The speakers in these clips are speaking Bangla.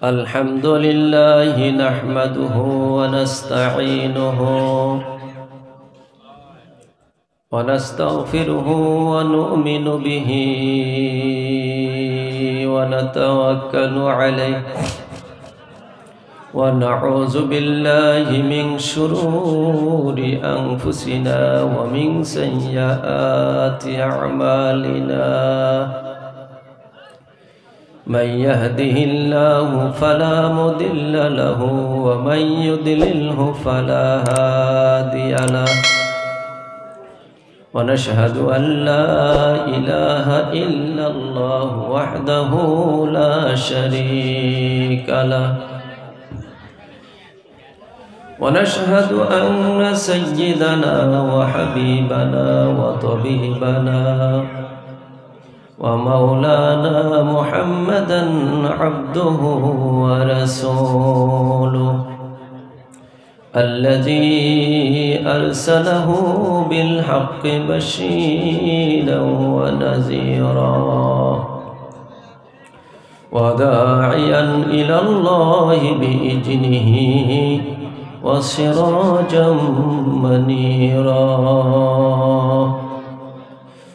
الحمد لله نحمده ونستعينه ونستغفره ونؤمن به ونتوكل عليه ونعوذ بالله من شرور أنفسنا ومن سيئات أعمالنا من يهده الله فلا مضل له ومن يضلله فلا هادي له ونشهد أن لا إله إلا الله وحده لا شريك له ونشهد أن سيدنا وحبيبنا وطبيبنا ومولانا محمدا عبده ورسوله الذي أرسله بالحق بشيرا ونذيرا وداعيا إلى الله بإذنه وسراجا منيرا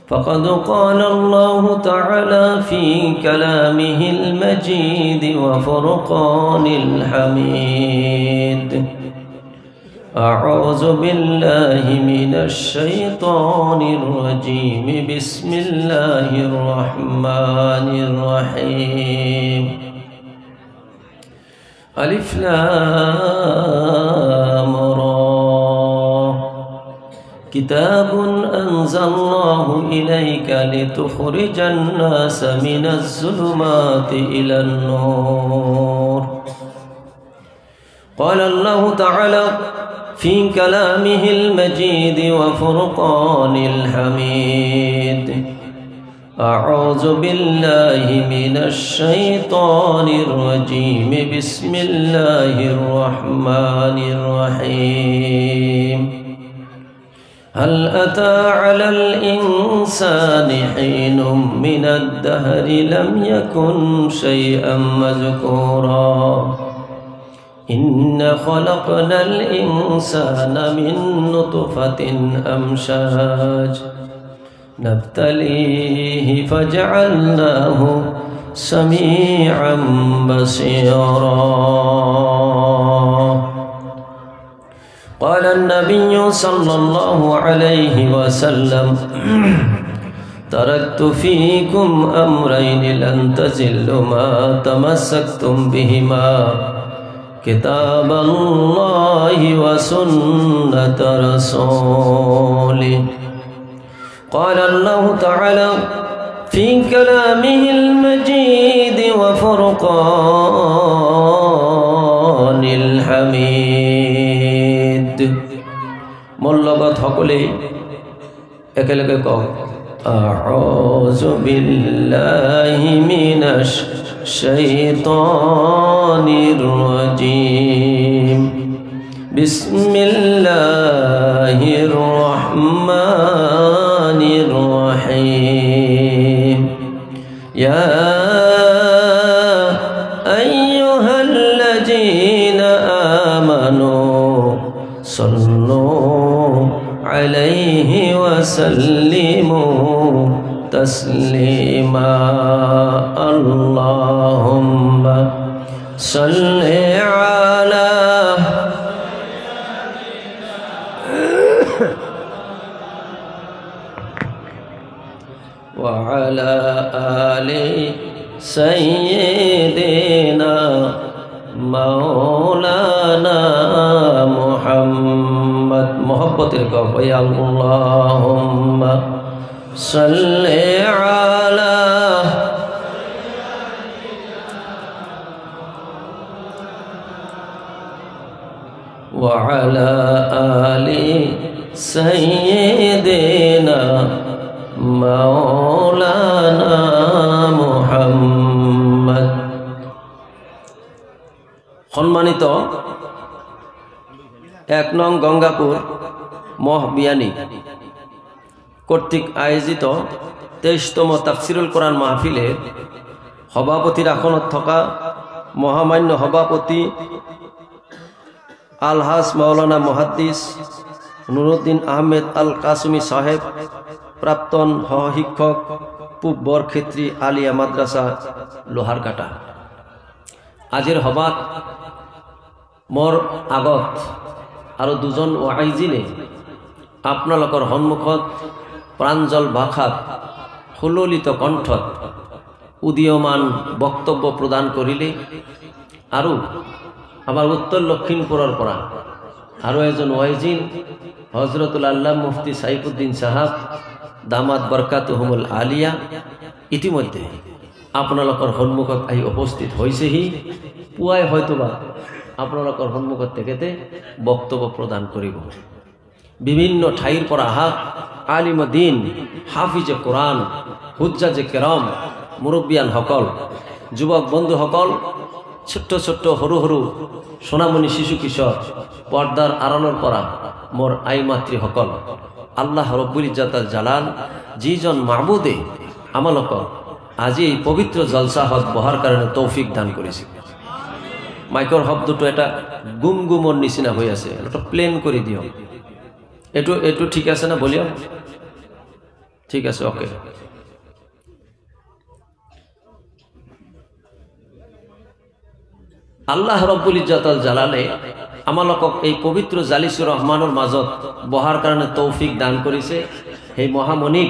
فقد قال الله تعالى في كلامه المجيد وفرقان الحميد أعوذ بالله من الشيطان الرجيم بسم الله الرحمن الرحيم ألف لام را كتاب أنزلناه إليك لتخرج الناس من الظلمات إلى النور قال الله تعالى في كلامه المجيد وفرقان الحميد أعوذ بالله من الشيطان الرجيم بسم الله الرحمن الرحيم هل أتى على الإنسان حين من الدهر لم يكن شيئا مذكورا إنا خلقنا الإنسان من نطفة أمشاج نبتليه فجعلناه سميعا بصيرا قال النبي صلى الله عليه وسلم تركت فيكم أمرين لن تزلوا ما تمسكتم بهما كتاب الله وسنة رسوله قال الله تعالى في كلامه المجيد وفرقان الحميد মূল্যবান সকলে একে একে কও আউযু বিল্লাহি মিনাশ শাইতানির রাজীম বিসমিল্লাহির রহমানির রহিম ইয়া আইয়ুহাল্লাযীনা আমানু সাল্লু আলাইহি ওয়া সাল্লিমু তাসলিমা আল্লাহুম্মা সাল্লি আলা وعلى آل سيدنا مولانا محمد محبت کو يا اللهم صل على وعلى آل سيدنا مولانا محمد সম্মানিত ১ নং গঙ্গাপুর মহবিয়ানী কর্তৃক আয়োজিত 23তম তাফসিরুল কোরআন মাহফিলের সভাপতির আসনত থকা মহামান্য সভাপতি আলহাজ মাওলানা মুহাদ্দিস নুরুদ্দিন আহমেদ আল কাসুমি সাহেব, প্ৰাক্তন সহশিক্ষক, পূব বৰক্ষেত্ৰী আলিয়া মাদ্ৰাছা লোহাৰকাটা। আজিৰ সভাত মোৰ আগত আৰু দুজন ওয়াইজিনে আপোনালোকৰ সন্মুখত প্ৰাঞ্জল ভাষাত সুললিত কণ্ঠত উদীয়মান বক্তব্য প্ৰদান কৰিলে আৰু আমাৰ উত্তৰ লখিমপুৰৰ পৰা আৰু এজন ওয়াইজিন হজরতুল আল্লাহ মুফতি সাইফুদ্দিন সাহাব দামাত বরকাতুহুমুল আলিয়া ইতিমধ্যে আপোনালোকৰ সন্মুখত আহি উপস্থিত হৈছেহি। পুৱাই হয়তোবা আপোনালোকৰ সন্মুখত তেখেতে বক্তব্য প্ৰদান কৰিব। বিভিন্ন ঠাইৰ পৰা অহা আলিম দ্বীন, হাফিজে কোরআন, হুজ্জাজে কেৰাম, মুৰব্বিয়ানসকল, যুৱক বন্ধুসকল, ছোট্ট ছোট্ট সৰু সৰু সোণামণি শিশু কিশোৰ, পৰ্দাৰ আড়ালৰ পৰা মোৰ আই মাতৃসকল, আল্লাহ ৰব্বুল ইজ্জতুল জালাল যিজন মাহবুদে আমালোকক আজি এই পবিত্ৰ জলসাহত বহাৰ কাৰণে তৌফিক দান কৰিছে। মাইকৰ শব্দটো এটা গুমগুমৰ নিচিনা হৈ আছে, এটা প্লেন কৰি দিয়ক। এইটো ঠিক আছে না? বলিও ঠিক আছে, ওকে। আল্লাহ রব্বুল ইজ্জতুল জালালে আমালোকক এই পবিত্ৰ জালিসুৰ ৰহমানৰ মাজত বহাৰ কাৰণে তৌফিক দান কৰিছে। সেই মহামণিক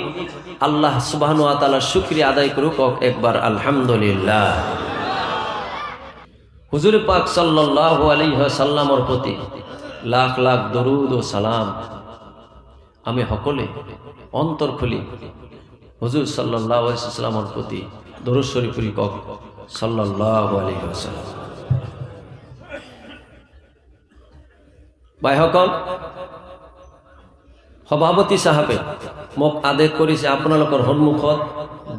আল্লাহ সুবহানাহু ওয়া তাআলাৰ শুকরিয়া আদায় করুক একবার আলহামদুলিল্লাহ। হুজুর পাক সাল্লাল্লাহু আলাইহি ওয়াসাল্লামৰ প্ৰতি লাখ লাখ দরুদ ও সালাম আমি সকলে অন্তর খুলি হুজুর সাল্লাল্লাহু আলাইহি ওয়াসাল্লামৰ প্ৰতি দরুদ শরীফ পড়ি কক সাল্লাল্লাহু আলাইহি ওয়াসাল্লাম। ভাইসকল, সভাপতি সাহেবে মোক আদেশ কৰিছে আপোনালোকৰ সন্মুখত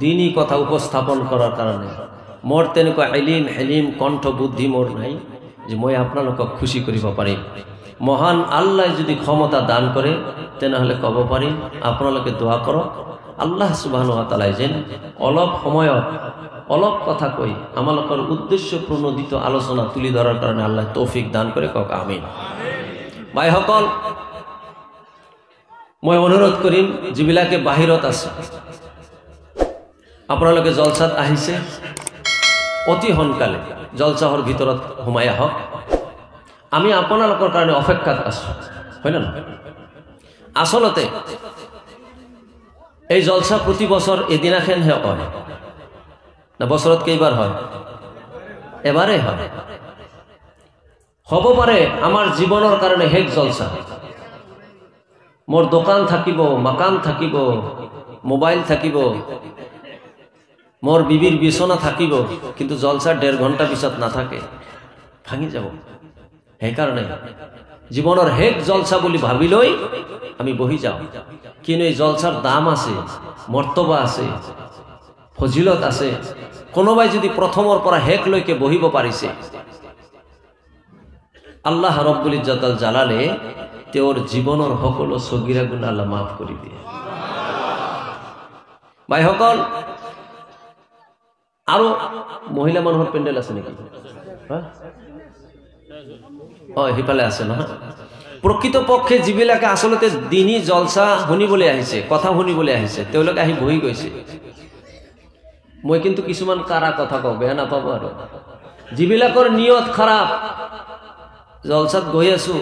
দিনী কথা উপস্থাপন কৰাৰ কাৰণে। মোৰ তেনেকুৱা ইলিম হেলিম কণ্ঠ বুদ্ধি মোৰ নাই যে মই আপোনালোকক খুশি কৰিব পাৰিম। মহান আল্লাহ যদি ক্ষমতা দান কৰে তেনেহলে ক'ব পাৰিম আপোনালোকে দোয়া কৰক আল্লাহ সুবহানাহু ওয়া তাআলা যেন অলপ সময়ত অলপ কথা কৈ আমালোকৰ উদ্দেশ্য প্ৰণোদিত আলোচনা তুলি ধৰাৰ কাৰণে আল্লাহ তৌফিক দান কৰে, কক আমিন। ভাইসকল, মই অনুৰোধ কৰিম যিবিলাকে বাহিৰত আছে আপোনালোকে জলসাত আহিছে অতি সোনকালে জলসাহৰ ভিতৰত সোমাই আহক। আমি আপোনালোকৰ কাৰণে অপেক্ষাত আছো, হয় না? আসলতে এই জলসা প্ৰতি বছৰ এদিনাখনহে হয় না বছৰত কেইবাৰ হয়? এবাৰে হয়। হ'ব পাৰে আমাৰ জীৱনৰ কাৰণে শেষ জলসা। মোৰ দোকান থাকিব, মাকান থাকিব, মোবাইল থাকিব, মোৰ বিবিৰ বিছনা থাকিব, কিন্তু জলসা 1.5 ঘণ্টা পিছত নাথাকে, ভাঙি যাব। সেইকাৰণে জীৱনৰ শেষ জলসা বুলি ভাবি লৈ আমি বহি যাওঁ। কিন্তু এই জলসাৰ দাম আছে, মৰ্তবা আছে, ফজিলত আছে। কোনোবাই যদি প্ৰথমৰ পৰা শেষলৈকে বহিব পাৰিছে আল্লাহ রব্বুল ইজ্জতুল জালালে তেওঁৰ জীৱনৰ সকলো সগীৰা গুনাহ আল্লাহ মাফ কৰি দিয়ে। ভাইসকল, আৰু মহিলা মানুহৰ পেণ্ডেল আছে নেকি? সিফালে আছে নহয়? প্ৰকৃতপক্ষে যিবিলাকে আসলতে দিনী জলসা শুনিবলৈ আহিছে, কথা শুনিবলৈ আহিছে, তেওঁলোকে আহি বহি গৈছে। মই কিন্তু কিছুমান কাৰা কথা কওঁ, বেয়া নাপাব আৰু। যিবিলাকৰ নিয়ত খাৰাপ, জলসাত গৈ আছো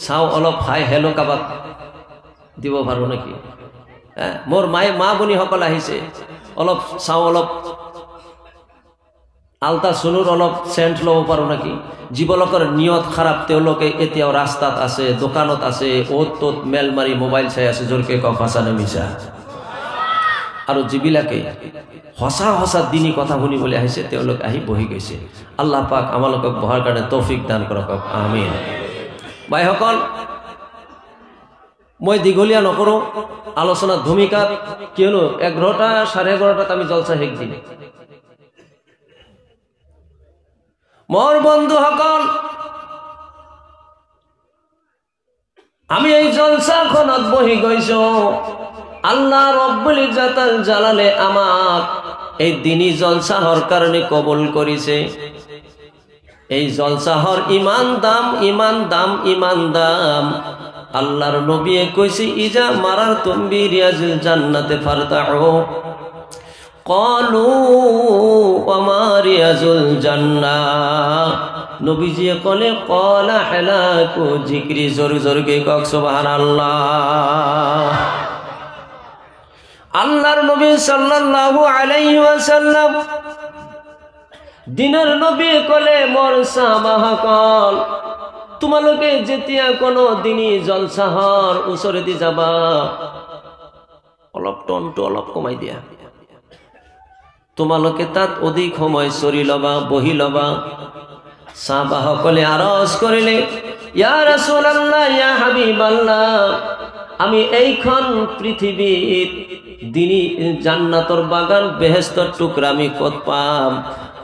চাওঁ অলপ হাই হেলো কাবাক দিব পাৰো নেকি, মোৰ মা বনীসকল আহিছে অলপ চাওঁ, অলপ আলতা সুনুৰ অলপ সেন্ট ল'ব পাৰো নেকি। যিবিলাকৰ নিয়ত খাৰাপ তেওঁলোকে এতিয়াও ৰাস্তাত আছে, দোকানত আছে, অ'ত ত'ত মেল মাৰি মোবাইল চাই আছে, জোৰকে কওক সঁচা নে মিছা। আৰু যিবিলাকে সঁচা সঁচা দিনী কথা শুনিবলৈ আহিছে তেওঁলোক আহি বহি গৈছে। আল্লাহ পাক আমালোকক বহাৰ কাৰণে তৌফিক দান কৰক, আমিন। ভাইসকল, মই দীঘলীয়া নকৰোঁ আলোচনাৰ ভূমিকাত, কিয়নো 11টা 11:30 আমি জলসা শেষ দিম। মোৰ বন্ধুসকল, আমি এই জলসাখনত বহি গৈছো আল্লাহ রব্বুল ইজ্জাতুল জালালে আমাক এই দিনী জলসাহর কারণে কবুল করেছে। এই জলসাহর ইমান দাম, ইমান দাম, ইমান দাম। আল্লাহর নবী কইছে ইজা মারার তুমি রিয়াজুল জান্নাতে ফারতাউ ক্বালু ওয়া মা রিয়াজুল জান্নাহ। নবীজি কলে ক্বালা হালাকু জিকরি, জোর জোর কে কক সুবহানাল্লাহ। আল্লাহর নবী সাল্লাল্লাহু আলাইহি ওয়াসাল্লাম দিনের নবী কলে মোর সাহাবাহকল তোমালোকে যেতিয়া কোনো দিনই জলসাহর উসরে দি যাবা অলপ টনটো অলপ কমাই দিয়া, তোমালোকে তাত অধিক সময় চৰি লবা, বহি লবা। সাহাবাহকলে আরজ করিলে ইয়া রাসূলুল্লাহ, ইয়া হাবিবাল্লাহ, আমি এইখন পৃথিবীর দিনী জান্নাতর বাগান বেহেশতর টুকরা আমি কত পাম?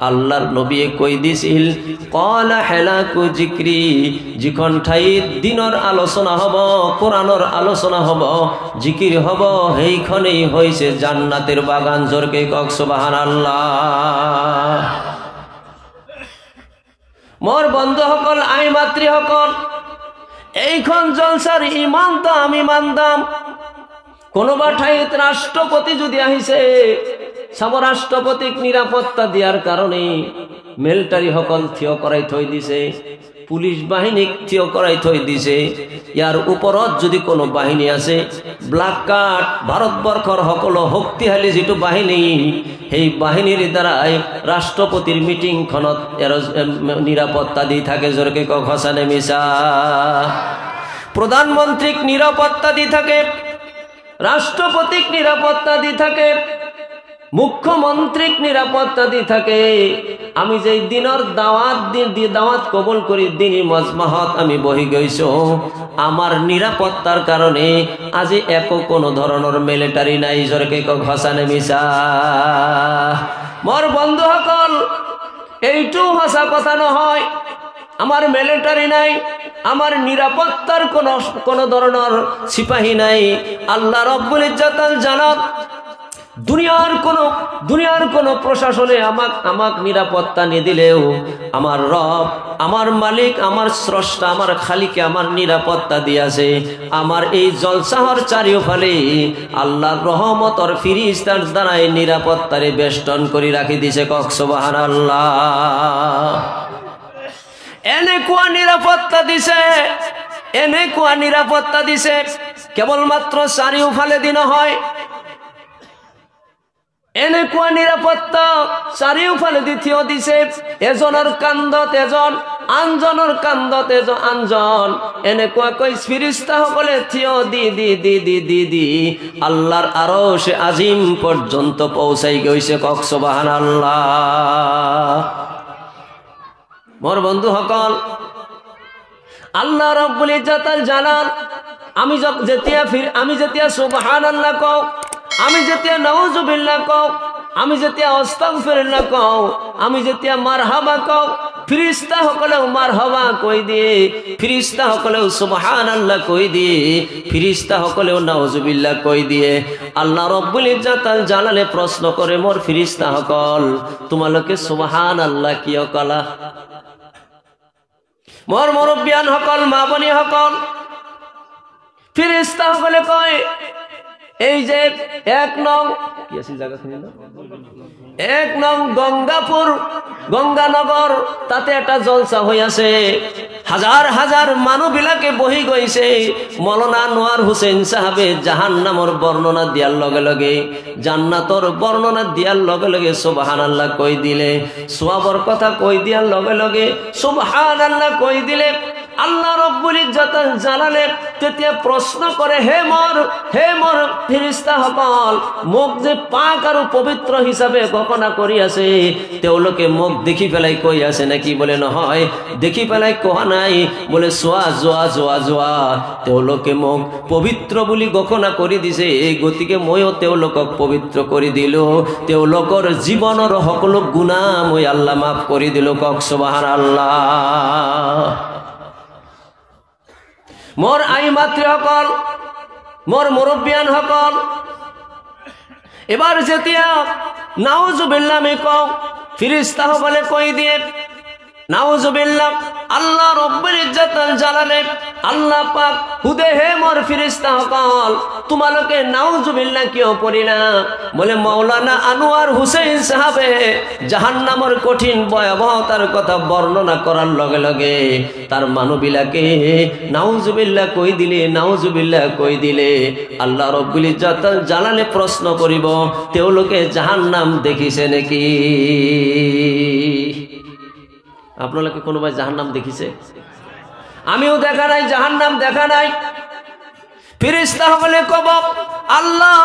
আল্লাহর নবী কই দিছিল ক্বালা হালাকু জিকরি, যিখন ঠাইত দিনৰ আলোচনা হব, কোরআনৰ আলোচনা হব, জিকির হব, সেইখনেই হইছে জান্নাতের বাগান। জোরকে কক সুবহানাল্লাহ। মোর বন্ধুসকল, আই মাতৃসকল, এইখন জলসার ইমান দাম, ইমান দাম। কোনোবা ঠাইত রাষ্ট্রপতি যদি আহিছে, সব রাষ্ট্রপতিক নিরাপত্তা দিয়ার কারণে মিলিটারি সকল থিয় করাই থই দিছে, পুলিশ বাহিনীক থিয় করাই থই দিছে। ইয়ার উপরত যদি কোনো বাহিনী আছে, ব্ল্যাক কার্ড ভারতবর্ষর সকল শক্তিশালী যেটো বাহিনী, সেই বাহিনীর দ্বারাই রাষ্ট্রপতির মিটিংখনত নিরাপত্তা দি থাকে। জোরকে কক হাসানে মিছা। প্রধানমন্ত্রীক নিরাপত্তা দি থাকে, রাষ্ট্রপতিক নিরাপত্তা দি থাকে, মুখ্যমন্ত্রীক নিরাপত্তা দি থাকে। আমি যেই দিনের দাওয়াত কবুল করি দিনী মজমাহত আমি বহি গৈছো, আমার নিরাপত্তার কারণে আজি একো কোনো ধরনের মিলিটারি নাই। জোরকে কক হাসানে মিছা। মোর বন্ধুসকল, এইটো হাসা কথা নহয়। আমার মিলিটারি নাই, আমার নিরাপত্তার কোন ধরনের সিপাহী নাই। আল্লাহ রব্বুল ইজ্জাতুল জালাল দুনিয়ার কোন প্রশাসনে আমাক নিরাপত্তা নি দিলেও আমার রব, আমার মালিক, আমার স্রষ্টা, আমার খালিকে আমার নিরাপত্তা দিয়াছে। আমার এই জলসাহর চারিওফালে আল্লাহর রহমতর ফিরিস্তার দ্বারাই নিরাপত্তারে বেষ্টন করে রাখি দিছে। কক সুবহানাল্লাহ। এনেকুৱা নিরাপত্তা দিছে, এনেকুৱা নিরাপত্তা দিছে, কেবলমাত্র চাৰিওফালে দি নহয়, এনেকুৱা নিরাপত্তা চাৰিওফালে দি থিয় দিছে। এজনৰ কান্ধত এজন, আনজনৰ কান্ধত এজন, আনজন, এনেকুৱাকৈ ফিৰিস্তাসকলে থিয় দি দি দি দি দি দি আল্লাহর আরশে আজিম পর্যন্ত পৌঁছাই গৈছে। কক সুবহানাল্লাহ। মোর বন্ধুসকল, আল্লাহ রব্বুল ইজ্জাতুল জালাল আমি যেতিয়া সুবহানাল্লাহ কও, আমি যেতিয়া নাউজুবিল্লাহ কও, আমি যেতিয়া আস্তাগফিরুল্লাহ কও, আমি যেতিয়া মারহাবা কও, ফিরিস্তা সকলেও মারহাবা কই দিয়ে, ফিরিস্তা সকলেও সুবহানাল্লাহ কই দিয়ে, ফিরিস্তা সকলেও নাউজুবিল্লাহ কই দিয়ে। আল্লাহ রব্বুল ইজ্জাতুল জালালে প্রশ্ন করে, মোর ফিরিস্তা সকল তোমালোকে সুবহানাল্লাহ কিয় কলা? মোর মুরব্বিয়ান সকল, মা বনি সকল, ফিরিস্তা সকলে কয় এই যে ১ নং কি আছে জায়গাখানি না, ১ নং গঙ্গাপুর, গঙ্গানগর, তাতে একটা জলসা হই আছে। হাজার হাজার মানুষ বিলাকে বহি গৈছে। মৌলানা আনোয়ার হোসেন সাহেবে জাহান্নামর বর্ণনা দিয়ার লগে লগে, জান্নাতর বর্ণনা দিয়ার লগে লগে সুবহানাল্লাহ কই দিলে, সওয়াবর কথা কই দিয়ার লগে লগে সুবহানাল্লাহ কই দিলে। আল্লাহ রব্বুল ইজ্জাতুল জালালে তেতিয়া প্রশ্ন করে, হে মোর ফেরেশতা সকল, মোক যে পাক আর পবিত্র হিসাবে ঘোষণা করি আছে, তেওলোকে মোক দেখি পেলাই কই আছে নাকি? বলে নহয়, দেখি পেলাই কোয়া নাই, বলে সোয়া জোয়া জোয়া জোয়া, তেওলোকে মোক পবিত্র বুলি ঘোষণা কৰি দিছে, এই গতিকে মইও তেওলোকক পবিত্র কৰি দিলো, তেওলোকৰ জীৱনৰ সকলো গুনাহ মই আল্লাহ মাফ কৰি দিলো। কক সুবহানাল্লাহ। মোর আই মাতৃসকল, মোর মুরব্বিয়ান সকল, এবার যেতিয়া নাউজুবিল্লাহ আমি কও ফেরেশতা বলে কই দিয়ে নাউজুবিল্লাহ আল্লাহ রব্বুল ইজ্জতুল জালালে আল্লাহ পাক হুদে হে মোর ফেরেশতা হকল তোমালোকে নাউজুবিল্লাহ কিও পড়ি না বলে মাওলানা আনোয়ার হোসেন সাহেবে জাহান্নামের কঠিন ভয়াবহতার কথা বর্ণনা করার লগে লগে তার মানবিলাকে নাউজুবিল্লাহ কই দিলে আল্লাহ রব্বুল ইজ্জতুল জালালে প্রশ্ন করিব তেওলোকে জাহান্নাম দেখিছে নাকি আপনাকে কোনো ভাই জাহান্নাম দেখিছে আমিও দেখা নাই জাহান্নাম দেখা নাই ফেরেশতা বলে কব আল্লাহ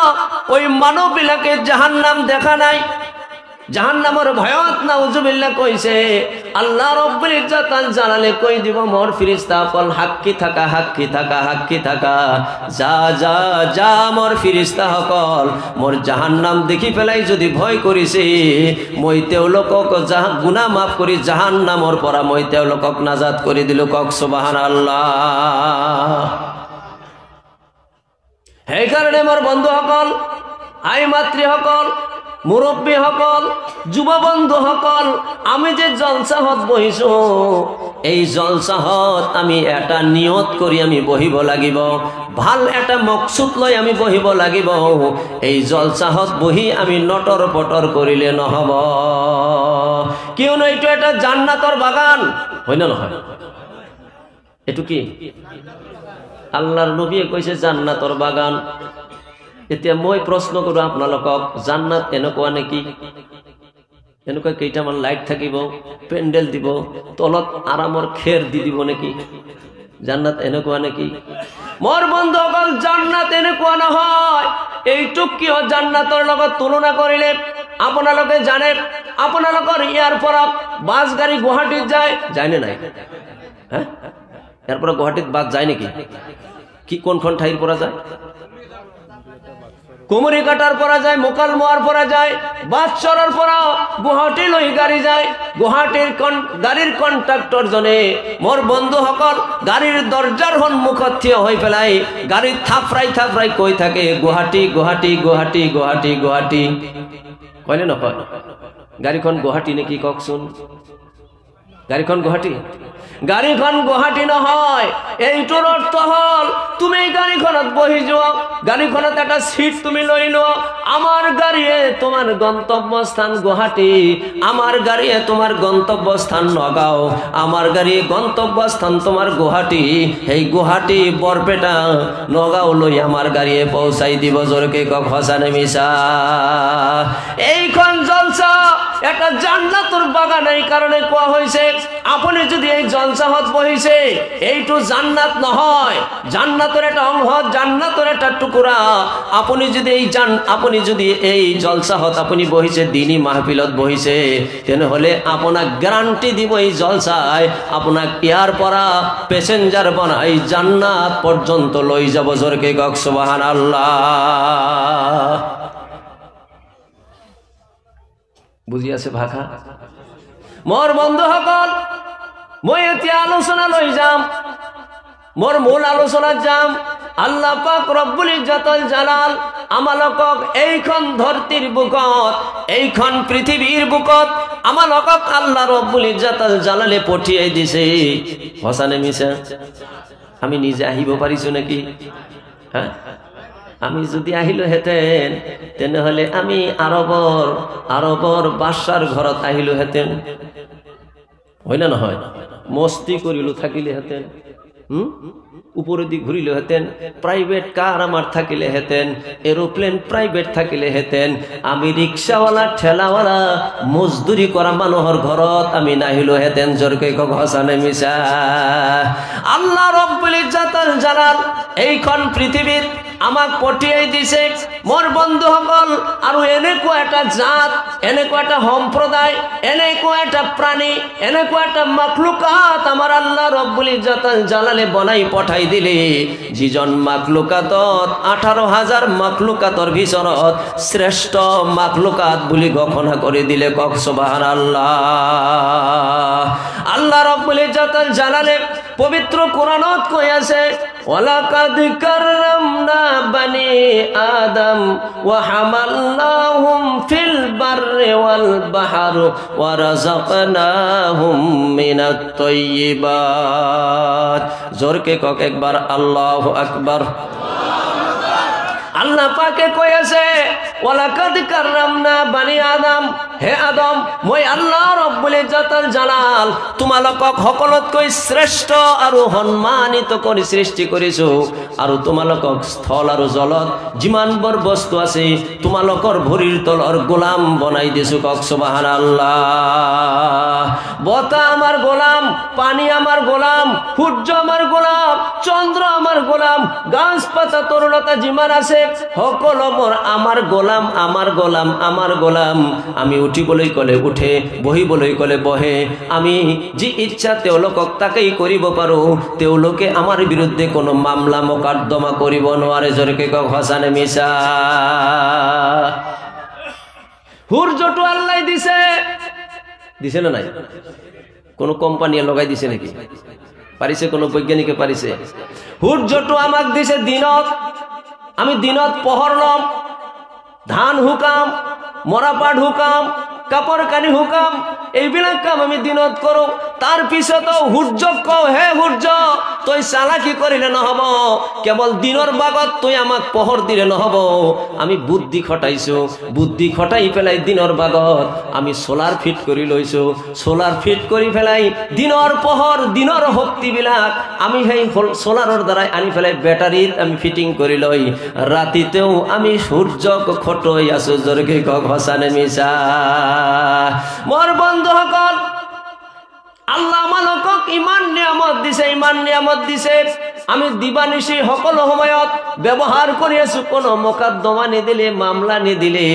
ওই মানববিলাকে জাহান্নাম দেখা নাই জাহান্নামের ভয়ত নাউজুবিল্লাহ কইছে আল্লাহ রব্বুল ইজ্জতুল জালালে কই দিব মোর ফেরেশতা কল হাক্কি থাকা যা মোর ফেরেশতা হকল মোর জাহান্নাম দেখি ফেলাই যদি ভয় করিছে মই তেওলোকক গুনাহ মাফ করি জাহান্নামর পৰা মই তেওলোকক নাজাত করে দিল কক সুবহানাল্লাহ এই কারণে মোর বন্ধু হকল আই মাতৃ হকল মুরব্বী হকল যুব বন্ধু হকল আমি যে জলসাহত বহিছো এই জলসাহত আমি এটা নিয়ত করি আমি বহিব লাগিব ভাল এটা মকসুদ লই আমি বহিব লাগিব এই জলসাহত বহি আমি নটর পটর করিলে নহব কিয়নো এইটো এটা জান্নাতৰ বাগান হয় না নহয় এটো কি আল্লাহর নবীয়ে কইছে জান্নাতৰ বাগান এতিয়া মই প্রশ্ন করো আপনালোকক জান্নাত এনেকুৱা নেকি এনেকুৱা কেইটামান লাইট থাকিব পেন্ডেল দিব তলত আরামৰ খেৰ দি দিব নেকি জান্নাত এনেকুৱা নেকি মোর বন্ধুসকল জান্নাত এনেকুৱা নহয় এইটুক কিয় জান্নাতৰ লগত তুলনা কৰিলে আপোনালোকে জানে আপোনালোকৰ ইয়াৰ পৰা বাস গাড়ী গুৱাহাটীত যায় না নাই হ্যাঁ ইয়াৰ পৰা গুৱাহাটীত বাস যায় নেকি কি কোনখন ঠাইৰ পৰা যায় কুমরি কাটার পরা যায় মোকালমোয়ার পরা যায় বাদশার পরা গুয়াহাটি লই গাড়ি যায় গুয়াহাটির গাড়ির কন্ট্রাক্টর জনে মোর বন্ধু হকল গাড়ির দরজার সম্মুখত থিয় হয়ে পেলাই গাড়ির থাপড়াই কই থাকে গুয়াহাটি কইলে নকয় গাড়িখন গুয়াহাটি নাকি ককচোন গাড়িখন গুয়াহাটি নহয় এইটোর অর্থ হল তুমি গাড়িখনত বহি যাও গাড়িখনত একটা সিট তুমি লই লও আমার গাড়িয়ে তোমার গন্তব্যস্থান গুয়াহাটি আমার গাড়িয়ে তোমার গন্তব্যস্থান নগাঁও আমার গাড়ি গন্তব্যস্থান তোমার গুয়াহাটি এই গুয়াহাটি বরপেটা নগাঁও লই আমার গাড়িয়ে পৌঁছাই দিব জোরকে কক হসানে মিশা এইখন জলসা একটা জান্নাতুর বাগান এই কারণে কোয়া হয়েছে আপনি যদি এই জলসাহত বহিছে এইটু জান্নাত নহয় জান্নাতের একটা অঙ্গ জান্নাতের একটা টুকুরা আপনি যদি এই জলসাহত আপনি বহিছে দিনী মাহফিলত বহিছে তেনেহলে আপনাক গ্যারান্টি দিব এই জলসায় আপনাক ইয়ার পৰা প্যাসেঞ্জার বানাই জান্নাত পর্যন্ত লই যাব জোরকে কক সুবহানাল্লাহ বুঝি আছে ভাষা মোর বন্ধু সকল মই এতিয়া আলোচনা লৈ যাম মোর মূল আলোচনাত যাম আল্লাহ পাক রব্বুল ইজ্জতুল জালাল আমালোকক এইখন ধরতির বুকত এইখন পৃথিবীর বুকত আমালোকক আল্লাহ রব্বুল ইজ্জতুল জালালে পঠিয়াই দিছে হসানে মিছা আমি নিজে আহিব পাৰিছো নাকি হ্যাঁ আমি যদি আহিলো হেতেন তেনেহলে আমি আরবর বাদশার ঘৰত আহিলো হেতেন হয় না নহয় মস্তি করিলো থাকিলে হেতেন উপরে দি ঘুরিলে হেতেন প্রাইভেট কার আমার থাকিলে হেতেন এরোপ্লেন প্রাইভেট থাকিলে হেতেন আমি রিক্সাওয়ালা ঠেলাওয়ালা মজদুরি করা মানুহর ঘরত আমি নাহিলো হেতেন জোরকে কক হসানে মিছা আল্লাহ রব্বুল ইজ্জতুল জালাল এইখন পৃথিবীর আমাক পঠিয়াই দিছে মোর বন্ধু সকল আর এনেকুৱা একটা জাত এনেকুৱা একটা সম্প্রদায় এনেকুৱা একটা প্রাণী এনেকুৱা একটা মাখলুকাত আমার আল্লাহ রব্বুল ইজ্জতুল জালালে বনাই পঠাই দিলে যিজন মাখলুকাতত 18,000 মাখলুকাতর ভিতৰত শ্রেষ্ঠ মাখলুকাত বুলি ঘোষণা করে দিলে কক সুবহানাল্লাহ আল্লাহ রব্বুল ইজ্জতুল জালালে পবিত্র কোরআনত কই আছে ওয়ালাকাদ কাররামনা বানি আদম ওয়া হামালনাহুম ফিল বাররি ওয়াল বাহর ওয়া রাযাকনাহুম মিনাত তাইয়্যিবাত। জোরকে কক একবার আল্লাহু আকবার। আল্লাহ পাকে কয়েছে ওয়ালাকাদ কাররামনা বানি আদম, হে আদম মই আল্লাহ রব্বুল ইজ্জতুল জালাল তোমালোকক সকলোতকৈ শ্ৰেষ্ঠ আৰু সন্মানিত কৰি সৃষ্টি কৰিছো, আৰু তোমালোকক স্থল আৰু জলত যিমানবোৰ বস্তু আছে তোমালোকৰ ভৰিৰ তলৰ গোলাম বনাই দিছো। কক সুবহানাল্লাহ। বতাহ আমার গোলাম, পানি আমার গোলাম, সূর্য আমার গোলাম, চন্দ্র আমার গোলাম, গাছপাতা তরুলতা যিমান আছে সকলোবোৰ আমার গোলাম, আমার গোলাম, আমার গোলাম। আমি উঠিবলৈ কলে উঠে, বহিবলৈ কলে বহে, আমি যি ইচ্ছা তেওঁলোকক তাকেই কৰিব পাৰো। তেওঁলোকে আমাৰ বিৰুদ্ধে কোনো মামলা মোকদ্দমা কৰিব নোৱাৰে। জোৰকে কক হাসানে মিছা। সূর্যটো আল্লাহ দিছে, দিছে না নাই? কোন কোম্পানিয়ে লগাই দিছে নাকি? পারিছে কোন বৈজ্ঞানিকে পারিছে? সূর্যটো আমাক দিছে দিনত, আমি দিনত পোহৰ লম, ধান শুকাম, মৰাপাট শুকাম, কাপড় কানি শুকাম, এইবিলাক কাম আমি দিনত কৰো। তার পিছতো সূর্যক কও, হে সূর্য তই চালাকি করিলে নহব, কেবল দিনৰ বাগত তুই আমাক পোহৰ দিলে নহব। আমি বুদ্ধি খটাইছো, বুদ্ধি খটাই পেলাই দিনৰ বাগত আমি সোলার ফিট কৰি লৈছো। সোলার ফিট কৰি পেলাই দিনৰ পোহৰ, দিনৰ শক্তিবিলাক আমি সেই সোলাৰৰ দ্বাৰাই আনি পেলাই বেটাৰীত আমি ফিটিং কৰি লৈ ৰাতিতেও আমি সূৰ্যক খটই আছো। জোৰকে কক হাসানে মিছা। মোর বন্ধুসকল, আল্লাহ আমালোকক ইমান নিয়ামত দিছে, ইমান নিয়ামত দিছে, আমি দিবানিশি সকলো সময়ত ব্যবহার কৰি আছো। কোনো মোকদ্দমা নিদিলে, মামলা নিদিলে।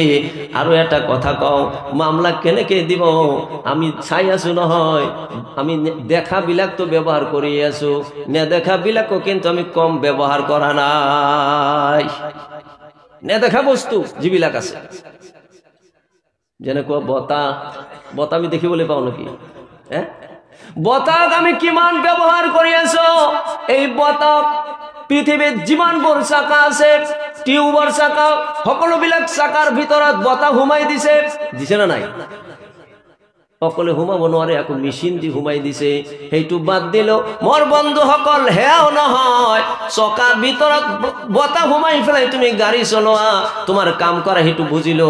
আৰু এটা কথা কওঁ, মামলা কেনেকে দিব আমি চাই আছো নহয়। আমি দেখা বিলাক তো ব্যবহার কৰি আছো, নেদেখা বিলাকো কিন্তু আমি কম ব্যবহার করা নাই। নেদেখা বস্তু যিবিলাক আছে, যেনেকুৱা বতাহ, বতাহ আমি দেখিবলৈ পাওঁ নেকি? বতাহ আমি কিমান ব্যবহার কৰি আছো। এই বতাহ পৃথিবীত যিমানবোৰ চাকা আছে, টিউবৰ চাকা, সকলোবিলাক চাকাৰ ভিতৰত বতাহ সোমাই দিছে, দিছে না নাই? সকলে সোমাব নোৱাৰে, আকৌ মেচিন দি সোমাই দিছে। সেইটো বাদ দিল মোৰ বন্ধুসকল, হেয়াও নহয়, চকাৰ ভিতৰত বতাহ সোমাই পেলাই তুমি গাড়ী চলোৱা, তোমাৰ কাম কৰা সেইটো বুজিলো,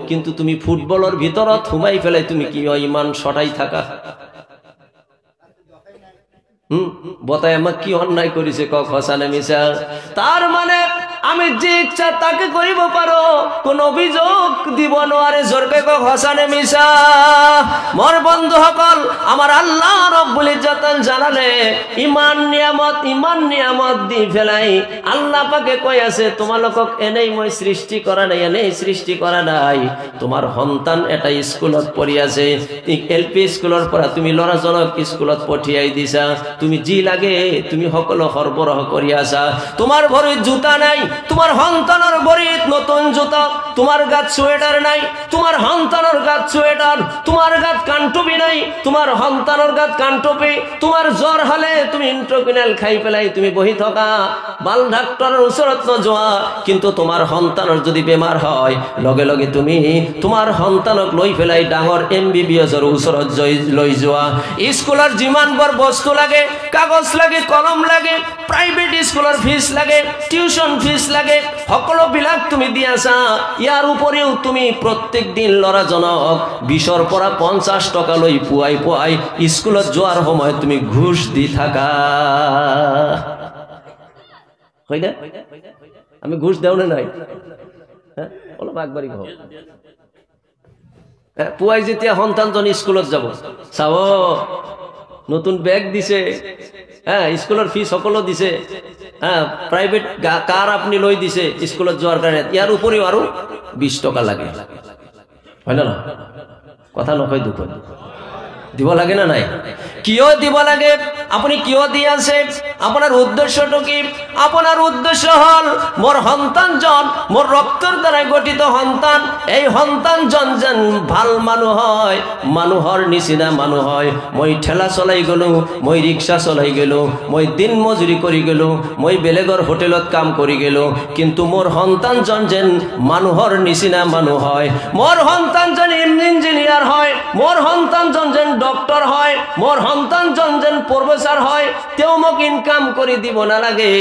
কিন্তু তুমি ফুটবলৰ ভিতৰত সোমাই পেলাই তুমি কি হয় ইমান ছটাই থাকা? বতাহ আমাক কি অন্যায় কৰিছে? কক হাসানে মিছা। তার মানে আমি যে ইচ্ছা তাকে করিব পারো, কোন অভিযোগ দিব নোৱাৰে। জোরকে কক হাসানে মিছা। মোর বন্ধুসকল, আমার আল্লাহ রব্বুল ইজ্জতুল জালালে ইমান নিয়ামত দি ফেলাই আল্লাহ পাকে কই আছে তোমালোকক এনেই মই সৃষ্টি করা নাই, এনেই সৃষ্টি করা নাই। তোমার সন্তান এটা স্কুলত পঢ়ি আছে, এলপি স্কুলৰ পৰা তুমি ল'ৰাজনক স্কুলত পঠিয়াই দিছা, তুমি যি লাগে তুমি সকলো সৰবৰাহ কৰি আছা। তোমার ভৰিত জোতা নাই, তোমার সন্তানৰ ভৰিত নতুন জোতা, তোমার গাত সোয়েটার নাই, তোমার সন্তানৰ গাত সোয়েটার, তোমার গাত কানটুপি নাই, তোমার সন্তানৰ গাত কানটুপি। তোমার জ্বৰ হলে তুমি ইন্ট্রোকিনাল খাই পেলাই তুমি বহি থকা, বাল ডাক্তৰৰ ওচৰত নোযোৱা, কিন্তু তোমার সন্তানৰ যদি বেমাৰ হয় লগে লগে তুমি তোমার সন্তানক লৈ পেলাই ডাঙৰ MBBSৰ ওচৰত লৈ যোৱা। স্কুলৰ যিমানবোৰ বস্তু লাগে, কাগজ লাগে, কলম লাগে, প্রাইভেট স্কুলৰ ফিজ লাগে, টিউশন ফিজ লাগে, সকলোবিলাক তুমি দি আছা। ইয়াৰ উপৰিও তুমি প্ৰত্যেক দিন ল'ৰাজনক 20ৰ পৰা 50 টকা লৈ পুৱাই স্কুলত যোৱাৰ সময়ত তুমি ঘুষ দি থাকা, হয় না? আমি ঘুষ দেও না নাই? অলপ আগবাঢ়ি কওঁ। পুৱাই যেতিয়া সন্তানজন স্কুলত যাব, চাব নতুন বেগ দিছে, স্কুলৰ ফিজ সকলো দিছে, প্ৰাইভেট কাৰ আপুনি লৈ দিছে স্কুলত যোৱাৰ কাৰণে, ইয়াৰ উপৰিও আৰু 20 টকা লাগে, হয় না? কথা নকয় দুখ, দিব লাগে না নাই? কিয় দিব লাগে? আপনি কিয় দিয়ে আছে? আপনার উদ্দেশ্যটা কি? আপনার উদ্দেশ্য হল মোর সন্তানজন, মোর রক্তের দ্বারা গঠিত সন্তান, এই সন্তানজন যেন ভাল মানুহ হয়, মানুহর নিচিনা মানুহ হয়। মই ঠেলা চলাই গেলো, মই রিক্সা চলাই গেলো, মই দিন মজুরি কৰি গেলো, মই বেলেগৰ হোটেলত কাম কৰি গেলো, কিন্তু মোর সন্তানজন যেন মানুহৰ নিচিনা মানুহ হয়। মোর সন্তানজন ইঞ্জিনিয়ার হয়, মোর সন্তানজন যেন ডক্টর হয়, মোর সন্তানজন যেন প্রফেসর হয়। তেও মোক ইনকাম কৰি দিব নালাগে।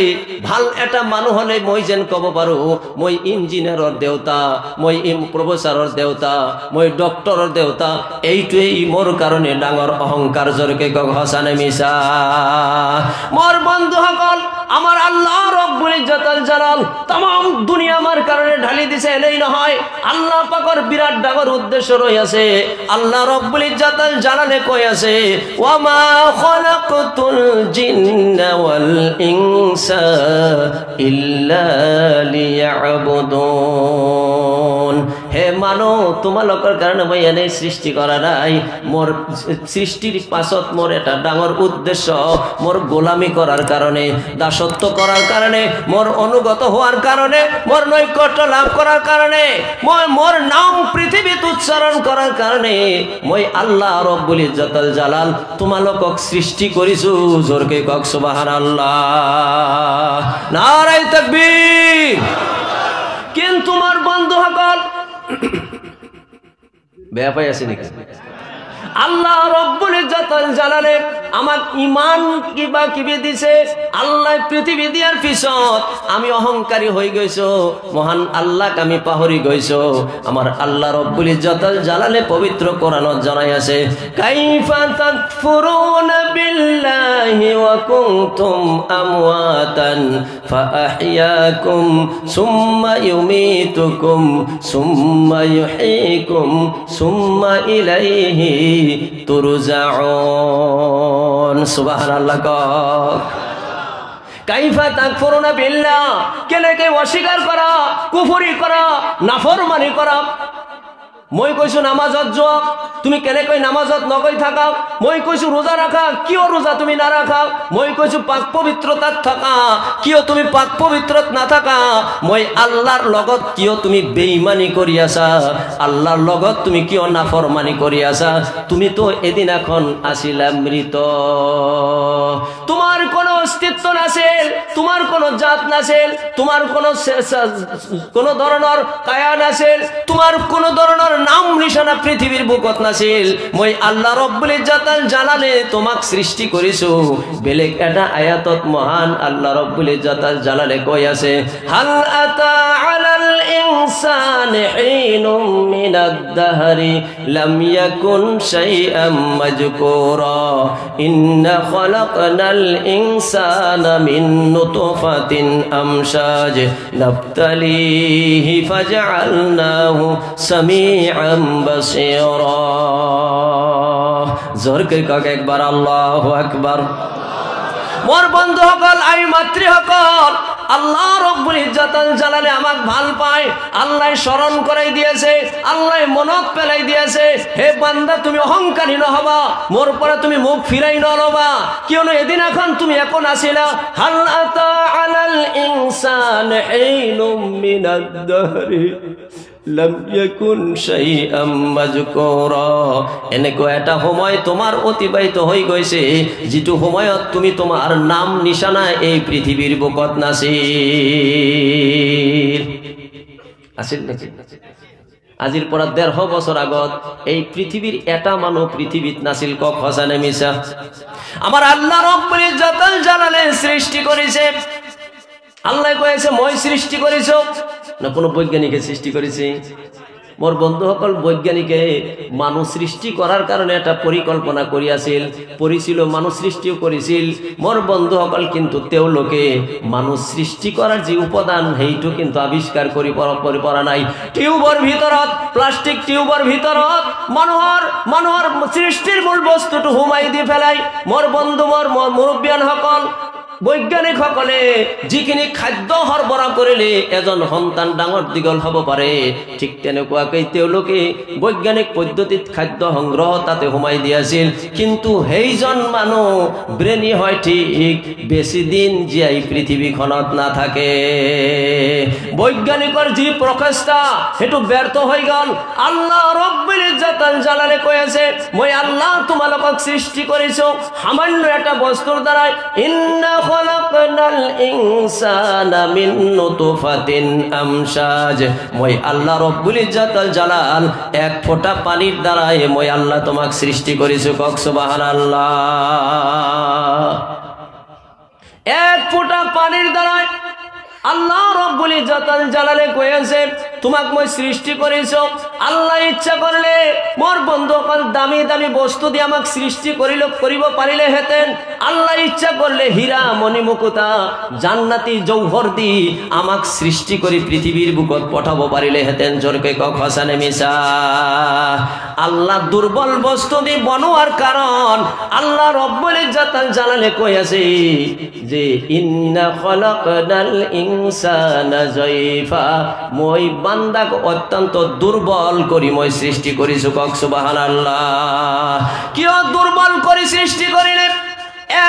ভাল এটা মানুহ হলে মই যেন কব পাৰো মই ইঞ্জিনিয়াৰৰ দেউতা, মই প্ৰফেসৰৰ দেউতা, মই ডক্টৰৰ দেউতা। এইটোৱেই মোৰ কাৰণে ডাঙৰ অহংকাৰ। জোৰকে কওক সঁচানে মিছা? মোৰ বন্ধুসকল, আমার আল্লাহ রব্বুল ইজ্জতুল জালাল तमाम দুনিয়া আমার কারণে ঢালি দিছে, এলেই নহয়। আল্লাহ পাকের বিরাট ডাঙর উদ্দেশ্য রয়েছে। আল্লাহ রব্বুল ইজ্জতুল জালালে কই আছে, ওয়া মা খালাকতুল জিন্না ওয়াল ইনসা ইল্লা লিয়াবুদুন। হে মানো, তোমালোকৰ কারণে মই এনে সৃষ্টি করা নাই। মোর সৃষ্টির পাছত মোর এটা ডাঙর উদ্দেশ্য, মোর গোলামি করার কারণে, দাসত্ব করার কারণে, মোর অনুগত হওয়ার কারণে, মোর নৈকট্য লাভ করার কারণে, মোর নাম পৃথিবীত উচ্চারণ করার কারণে মই আল্লাহ রব্বুল ইজ্জতুল জালাল তোমালোকক সৃষ্টি করিছো। জোরকে কক সুবহানাল্লাহ, নারায়ে তাকবীর। কিন্তু মোর বন্ধুসকল বেয়া পাই আছে নাকি? আল্লাহ রব্বুল ইজ্জতুল জালালে আমার ইমান কিবা কিবি দিছে। আল্লাহ পৃথিবী দিয়ার পিছত আমি অহংকারী হয়ে গেছো, মহান আল্লাহকে আমি পাহরি গেছো। আমার আল্লাহ রব্বুল ইজ্জতুল জালালে পবিত্র কোরআনত জানাই আছে, কাইফা তাকফুরুনা বিল্লাহি ওয়া কুনতুম আমওয়াতান ফাআহইয়াকুম সুম্মা ইউমীতুকুম সুম্মা ইউহয়িকুম সুম্মা ইলাইহি তুরজাউন। সুবহানাল্লাহ। কাইফা তাকফুরুনা বিল্লাহ, কেনেকে অস্বীকার করা, কুফরি করা, নাফরমানি করা। মই কৈছো নামাজত যোৱা, তুমি কেনেকৈ নামাজত নগৈ থাকা। মই কৈছো ৰোজা রাখা, কিয় ৰোজা তুমি না রাখা। মই কৈছো পাক পবিত্রতাত থাকা, কিয় তুমি পাক পবিত্রত না থাকা। মই আল্লাহর লগত কিয় তুমি বেঈমানি কৰি আছা, আল্লাহর লগত তুমি কিয় নাফরমানি কৰি আছা। তুমি তো এদিন এখন আছিলা মৃত, তোমার কোনো অস্তিত্ব নাছিল, তোমার কোনো জাত নাছিল, তোমার কোনো ধরনের কায়া নাছিল, তোমার কোনো ধরনের নাম নিশানা পৃথিবীর বুকত নাছিল। মই আল্লাহ রব্বুল ইজ্জতুল জালালে তোমাক সৃষ্টি করিছো। বেলেগ এটা আয়াতত মহান আল্লাহ রব্বুল ইজ্জতুল জালালে কই আছে, হাল আতা আলাল ইনসানি হিনুম মিনাদ দাহরি লাম ইয়াকুন শাইআম মাযকুরা ইন্না খালাকনাল ইনসানা মিন নুতফাতিন আমশাজ নাবতালিহি ফাজআলনাহু সামিআম বাসীরা। জোরকে কক একবার আল্লাহু আকবার। মোর বন্ধুসকল, আমি মাতৃসকল, আল্লাহ রব্বুল ইজ্জতুল জালালে আমাক ভাল পায়। আল্লাহ স্মরণ করাই দিয়েছে, আল্লাহ মনত পেলাই দিয়েছে, হে বান্দা তুমি অহংকারী নহবা, মোর পরে তুমি মুখ ফিরাই নলবা। কিয়নো এদিন এখন তুমি এখন আসিলা। হাল আতা আলাল ইনসান হিনুম মিনাদ দাহরি লাম ইয়াকুন শাইআম মাযকুরা। এনেকুৱা এটা সময় তোমাৰ অতিবাহিত হৈ গৈছে যিটো সময়ত তুমি তোমাৰ নাম নিশানা এই পৃথিৱীৰ বুকত আছিল নাছিল। আজিৰ পৰা ১৫০ বছৰ আগত এই পৃথিৱীৰ এটা মানুহ পৃথিৱীত নাছিল। কক সঁচানে মিছা? আমাৰ আল্লাহ রব্বুল ইজ্জতুল জালালে সৃষ্টি করেছে। আল্লাহ কয়েছে মই সৃষ্টি করেছো না কোনো বৈজ্ঞানিকে সৃষ্টি করেছে? মোর বন্ধুসকল, বৈজ্ঞানিকে মানুষ সৃষ্টি করার কারণে একটা পরিকল্পনা করিছিল, মানুষ সৃষ্টিও করেছিল মোর বন্ধুসকল। কিন্তু তেওঁলোকে মানুষ সৃষ্টি করার যে উপাদান সেইটো কিন্তু আবিষ্কার কৰি পৰা নাই। টিউবৰ ভিতৰত, প্লাষ্টিক টিউবৰ ভিতৰত মানুহৰ সৃষ্টিৰ মূল বস্তুটো হুমাই দি পেলাই মোর বন্ধু, মোর মুরব্বিয়ানসকল বৈজ্ঞানিক সকলে যিখিনি খাদ্য সৰবৰাহ কৰিলে এজন সন্তান ডাঙৰ দীঘল হ'ব পাৰে, ঠিক তেনেকুৱাকৈ তেওঁলোকে বৈজ্ঞানিক পদ্ধতিত খাদ্য সংগ্ৰহ তাতে সোমাই দিয়াছিল। কিন্তু সেইজন মানুহ ব্ৰেইনী হয় ঠিক, বেছি দিন জীয়াই পৃথিৱীখনত নাথাকে। বৈজ্ঞানিকৰ যি প্ৰচেষ্টা সেইটো ব্যৰ্থ হৈ গ'ল। আল্লাহ ৰব্বুল ইজ্জতুল জালালে কৈ আছে, মই আল্লাহ তোমালোকক সৃষ্টি কৰিছো সামান্য এটা বস্তুৰ দ্বাৰাই। ইন্না খলাকনাল ইনসানা মিন নুতফাতিন আমশাজ, মই আল্লাহ ৰব্বুল ইজ্জতুল জালাল এক ফোঁটা পানীৰ দ্বাৰাই মই আল্লাহ তোমাক সৃষ্টি কৰিছো। কক সুবহানাল্লাহ। এক ফোঁটা পানির দ্বারাই আল্লাহ রব্বুল ইজ্জতুল জালালে কৈ আছে তোমাক মই সৃষ্টি কৰিছো। আল্লাহ ইচ্ছা করলে মোর বন্ধুসকল দামি দামি বস্তু দিয়ে আমাক সৃষ্টি কৰিব পাৰিলে হেতেন। আল্লাহ ইচ্ছা করলে হীরা মণিমুকুতা জান্নাতি জৌহর দি আমাক সৃষ্টি কৰি পৃথিবীর বুকত পঠাব পাৰিলে হেতেন। জোরকে কক হাসানে মিছা। আল্লাহ দুর্বল বস্তু দি বনোয়ার কারণ আল্লাহ রব্বুল ইজ্জতুল জালালে কৈ আছে যে ইন্না খলাকনাল ইনসানা যায়ফা, মই বান্দাক অত্যন্ত দুর্বল করি মই সৃষ্টি করিছো। কক সুবহানাল্লাহ। কিয় দুর্বল কৰি সৃষ্টি কৰিলে?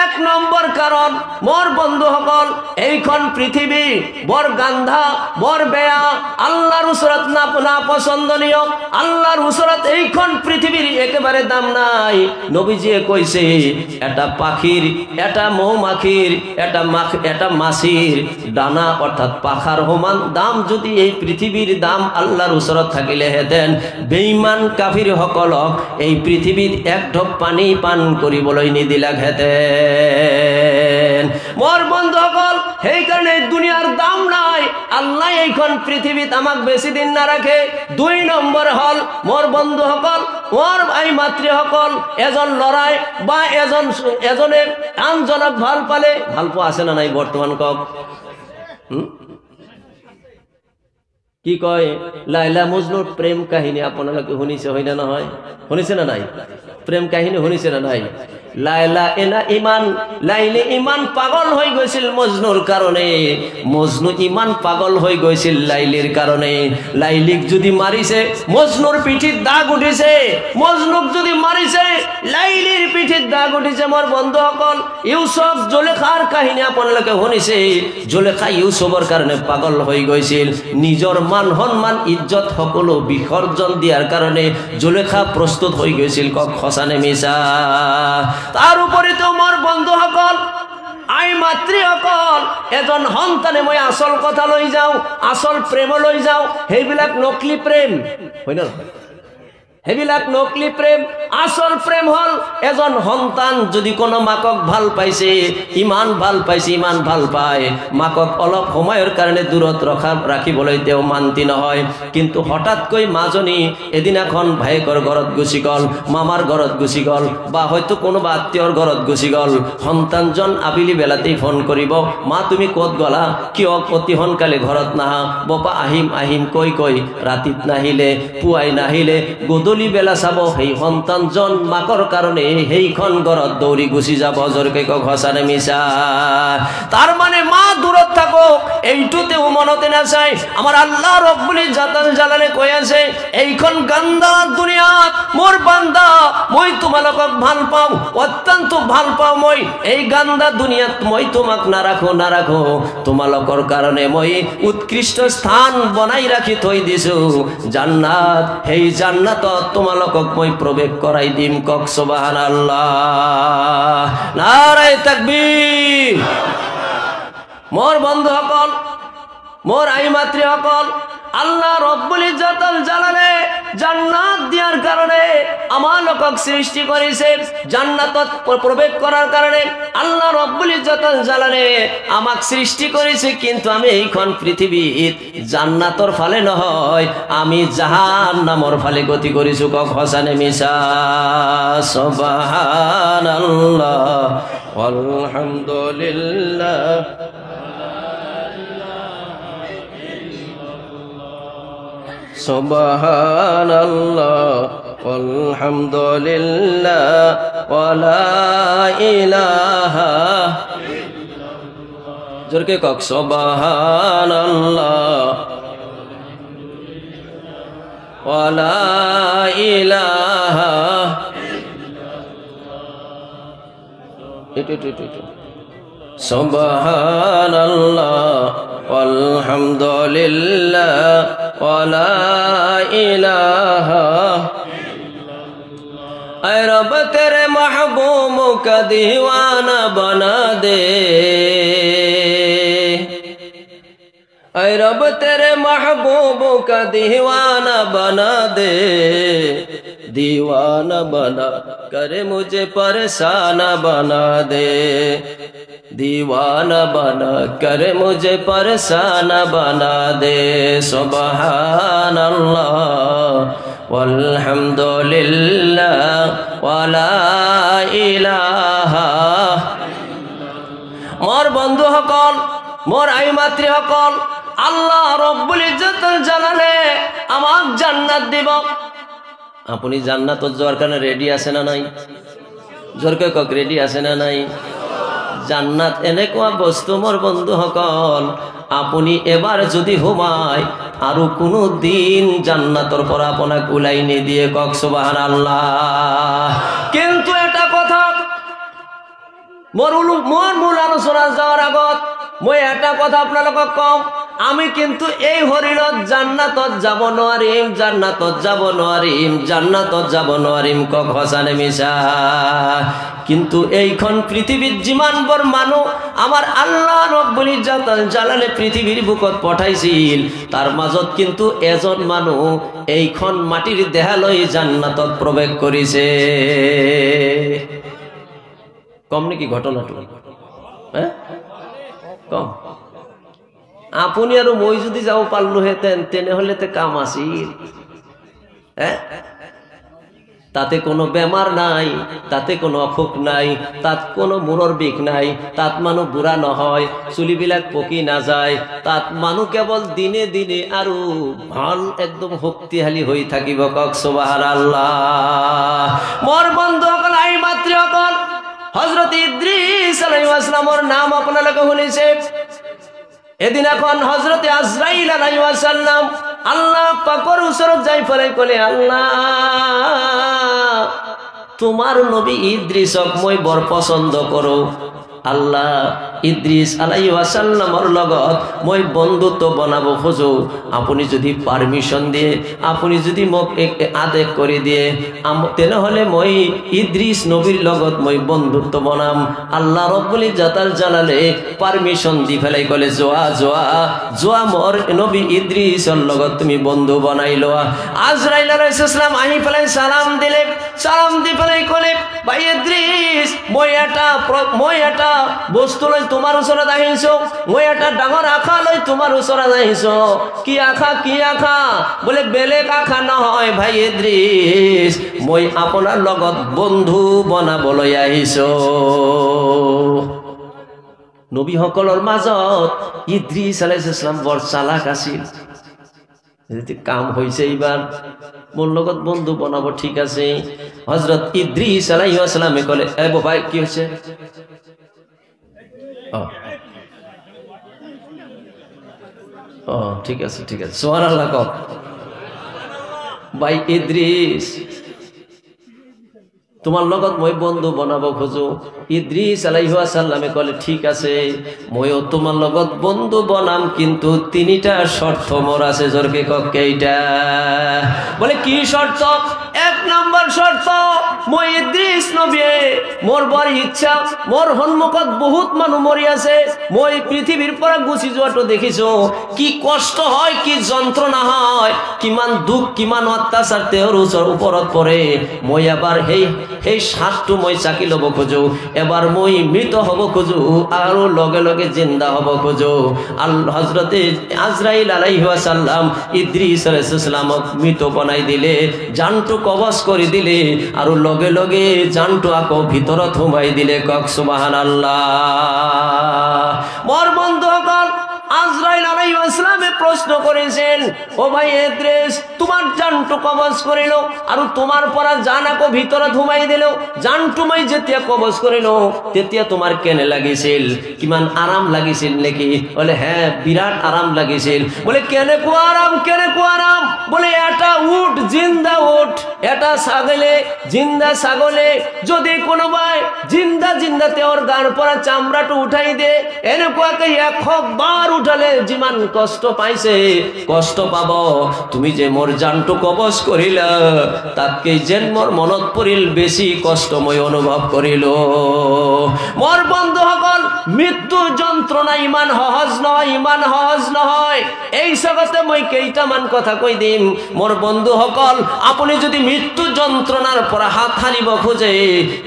এক নম্বর কারণ মোর বন্ধুসকল এইখন পৃথিবী বড় গান্ধা বড় বেয়া, আল্লাহর উসরত না পছন্দনীয়। আল্লাহর উসরত এইখন পৃথিবীর একেবারে দাম নাই। নবীজিয়ে কইছে এটা পাখির, এটা মৌমাখির, এটা মাছির ডানা অর্থাৎ পাখার সমান দাম যদি এই পৃথিবীর দাম আল্লাহর উসরত থাকিলে হেতেন বেঈমান কাফির সকলক এই পৃথিবীর এক ঢোক পানী পান কৰিবলৈ নিদিলাক হেতেন। মোর বন্ধুসকল সেই কারণে দুনিয়ার দাম নাই। আল্লাহ এইখন পৃথিবীত আমাক বেশি দিন না রাখে। দুই নম্বর হল মোর বন্ধুসকল মোর ভাই মাতৃসকল এজন লড়াই বা এজনে আনজনক ভাল পালে, ভাল পোৱা আছে না নাই বর্তমান? কক কি কয় লাইলা মজনুর প্রেম কাহিনী আপোনালোকে শুনিছে হয় না নহয়? শুনিছে না নাই? প্রেম কাহিনী শুনিছে না নাই? লাইলি ইমান পাগল হয়ে গৈছিল মজনুর কারণে, মজনু ইমান পাগল হয়ে গৈছিল লাইলির কারণে। লাইলিক যদি মারিছে মজনুর পিঠির দাগ উঠিছে, মজনুক যদি মারিছে লাইলির পিঠির দাগ উঠিছে। মোর বন্ধুসকল ইউসুফ জুলেখার কাহিনী আপোনালোকে শুনিছে। জুলেখা ইউসুফর কারণে পাগল হয়ে গৈছিল। নিজের মান সম্মান ইজ্জত সকলো বিসর্জন দিয়ার কারণে জুলেখা প্রস্তুত হয়ে গৈছিল। কক সঁচানে মিছা? তার উপরে তো মোর বন্ধুসকল আই মাতৃসকল এজন সন্তানে মই আসল কথা লৈ যাও, আসল প্রেম লৈ যাও, সেইবিলাক নকলি প্রেম হয় না? সেইবিলাক নকলি প্রেম। আসল প্রেম হল এজন সন্তান যদি কোনো মাকক ভাল পাইছে, ইমান ভাল পাইছে, ইমান ভাল পায়, মাকক অলপ সময়ৰ কাৰণে দূৰত ৰাখিবলৈ তেওঁ মান্তি নহয়। কিন্তু হঠাৎকৈ মাজনী এদিনাখন ভায়েকৰ ঘৰত গুচি গ'ল, মামাৰ ঘৰত গুচি গ'ল, বা হয়তো কোনোবা আত্মীয়ৰ ঘৰত গুচি গ'ল। সন্তানজন আবেলি বেলাতেই ফোন কৰিব, মা তুমি ক'ত গ'লা? কিয় অতি সোনকালে ঘৰত নাহা? বাপা আহিম আহিম কৈ কৈ ৰাতিত নাহিলে, পুৱাই নাহিলে, গধূলি বেলা চাব সেই সন্তানজন মাকৰ কাৰণে সেইখন ঘৰত দৌৰি গুচি যাব। জোৰকে কক সঁচানে মিছা? তার মানে মা দূৰত থাকক এইটো তেওঁ মনতে নাচায়। আমার আল্লাহ রব্বুল ইজ্জতুল জালালে কৈ আছে এইখন গান্দা দুনিয়াত মোর বান্দা মই তোমালোকক ভাল পাওঁ, অত্যন্ত ভাল পাওঁ। মই এই গান্দা দুনিয়াত মই তোমাক নাৰাখো, তোমালোকৰ কাৰণে মই উৎকৃষ্ট স্থান বনাই ৰাখি থৈ দিছো জান্নাত। সেই জান্নাতত তোমালোকক মই প্ৰৱেশ কৰাই দিম। কক সুবহানাল্লাহ, নারায়ে তাকবীর। মোর বন্ধুসকল, মোর আই মাতৃসকল, আল্লাহ রব্বুল ইজ্জতুল জালালে জান্নাত দিয়ার কারণে আমালোকক সৃষ্টি করেছে। জান্নাতত প্রবেশ করার কারণে আল্লাহ রব্বুল ইজ্জতুল জালালে আমাক সৃষ্টি করেছে। কিন্তু আমি এইখন পৃথিবীত জান্নাতর ফালে নহয়, আমি জাহান্নামর ফালে গতি করিছো। কক সঁচানে মিছা? সুবহানাল্লাহ আলহামদুলিল্লাহ সুবহানাল্লাহ আলহামদুলিল্লাহ ওয়া লা ইলাহা জোরকে কক সুবহানাল্লাহ ওয়া লা ইলাহা সুবহানাল্লাহ walhamdulillah wala ilaha ऐ रब तेरे महबूबों का दीवाना बना दे ऐ रब तेरे महबूबों का दीवाना बना दे दीवाना बना करे मुझे परेशाना बना दे दीवाना बना करे मुझे परेशाना बना दे सुबहानल्लाह वल्हम्दुलिल्लाह वला इलाहा मोर बंधु हकल मोर आई मातृ हकल আল্লাহ রব্বুল ইজ্জতুল জালালে আমাক জান্নাত দিব আপনি জান্নাতত যাওয়ার কারণে রেডি আছে না নাই জোরকে কক রেডি আছে না নাই জান্নাত এনেকুৱা বস্তু মোর বন্ধু হকল আপনি এবার যদি হুমায় আর কোনো দিন জান্নাতর পর আপনাক উলাই নি দিয়ে কক সুবহানাল্লাহ কিন্তু এটা কথা মোর মূল আলোচনা যাওয়ার আগত মই এটা কথা আপনালোকক কম আমি কিন্তু এই হরিণত জান্নাতত যাব নোৱাৰিম জান্নাতত যাব নোৱাৰিম কক হসানে মিছা কিন্তু এইখন পৃথিবীত যিমান বৰ মানুহ আমার আল্লাহ রব্বুল ইজ্জতুল জালালে পৃথিবীর বুকত পঠাইছিল তার মাজত কিন্তু এজন মানুহ এইখন মাটির দেহালৈ জান্নাতত প্রবেশ করিছে কম নাকি ঘটনাটো হ্যাঁ কম আপনি আর মই যদি যাব পারলো হেতেন তেনেহলে তে কাম আছিল হ্যাঁ তাতে কোনো বেমার নাই তাতে কোনো অসুখ নাই তাত কোনো মূৰৰ বিষ নাই তাত মানুহ বুঢ়া নহয় চুলিবিলাক পকি না যায় তাত মানুহ কেৱল দিনে দিনে আৰু ভাল একদম শক্তিশালী হৈ থাকিব কক সুবহানাল্লাহ মোৰ বন্ধুসকল আই মাতৃসকল হযরত ইদ্রিস আলাইহিস সালামৰ নাম আপোনালোকে শুনিছে এদিন এখন হযরত আজরাইল আলাইহিস সালাম আল্লাহ পাকৰ ওচৰত যাই পৰে কলে আল্লাহ তোমার নবী ইদ্রিসক মই বৰ পছন্দ করো আল্লাহ ইদ্রিস আলাইহিস সালামৰ লগত মই বন্ধুত্ব বনাব খোজো আপুনি যদি পারমিশন দিয়ে আপুনি যদি মোক আদেশ কৰি দিয়ে তেনেহলে মই ইদ্রিস নবীৰ লগত মই বন্ধুত্ব বনাম আল্লাহ রব্বুল ইজ্জতুল জালালে পারমিশন দি ফেলাই কলে যোৱা মোর নবী ইদ্রিসৰ লগত তুমি বন্ধু বনাই লোৱা আজরাইল আলাইহিস সালাম আহি ফেলাই সালাম দি ফেলাই কলে ভাই ইদ্রিস মই এটা বস্তু লৈ তোমার ওচৰত আহিছো মই এটা ডাঙৰ আশা লৈ তোমাৰ ওচৰত আহিছো কি আশা বলে বেলেগ আশা নহয় ভাই ইদ্রিস মই আপোনাৰ লগত বন্ধু বনাবলৈ আহিছো নবী সকলৰ মাজত ইদ্রিস আলাইহিস সালাম বৰ চালাক আছিল কাম হইছে এইবার মোর লগত বন্ধু বনাবো ঠিক আছে হযরত ইদ্রিস আলাইহিস সালামে কলে এ ভাই কি হইছে ঠিক আছে সুবহানাল্লাহ কক ভাই ইদ্রিস তোমার লগত মই বন্ধু বনাবো খোঁজো ইদ্রিস আলাইহিস সালামে কলে ঠিক আছে মইও তোমার লগত বন্ধু বনাম কিন্তু তিনটা শর্ত মোর আছে জোরকে কক কেইটা বলে কি শর্ত এক নম্বর শর্ত মই ইদ্রিস নবী মোর বড় ইচ্ছা মোর সন্মুখত বহুত মানুহ মরি আছে মই পৃথিবীর পৰা গুছি যোৱাটো দেখিছো কি কষ্ট হয় কি যন্ত্রণা হয় কিমান দুখ কিমান অত্যাচার তেওঁৰ ওপৰত পৰে মই এবাৰ সেই শ্বাসটো মই চাকি লব খোজো এবাৰ মই মৃত হব খোজো আৰু লগে লগে জিন্দা হব খোজো হযরত আজরাইল আলাইহিস সালাম ইদ্রিস আলাইহিস সালামক মৃত বনাই দিলে জানটো কবজ কৰি দিলে আৰু লগে লগে জানটো আকৌ ভিতৰত সোমাই দিলে কক সুবহানাল্লাহ মোৰ বন্ধুসকল আজরাইল আলাইহিস সালামে প্রশ্ন করেছেন, ও ভাই ইদ্রিস, তোমার জানটু কবজ করিল আর তোমার পরা জানাকো ভিতরে ধুমাই দিল, জানটুমাই যেতিয়া কবজ করিল তেতিয়া তোমার কেনে লাগিছিল? কিমান আরাম লাগিছিল নাকি? বলে হ্যাঁ, বিরাট আরাম লাগিছিল। বলে কেনে কো আরাম, কেনে কো আরাম? বলে এটা উট, জিন্দা উট, এটা ছাগলে, জিন্দা ছাগলে যদি কোনো ভাই জিন্দা জিন্দাতে ওর গান পরা চামড়াটা উঠাই দে, এনেকুয়াকে 100 বার উঠালে যিমান কষ্ট পাইছে কষ্ট পাব। তুমি যে মোর জানটো কবজ করিলা তাকে যেন মোর মনত পৰিল বেশি কষ্ট মই অনুভব করিল। মোর বন্ধু সকল, মৃত্যু যন্ত্রণা ইমান সহজ নহয়, ইমান সহজ নহয়। এই জগতে মই কেইটামান কথা কৈ দিম। মোর বন্ধু সকল, আপনি যদি মৃত্যু যন্ত্রণার পৰা হাত সাৰিব খোজে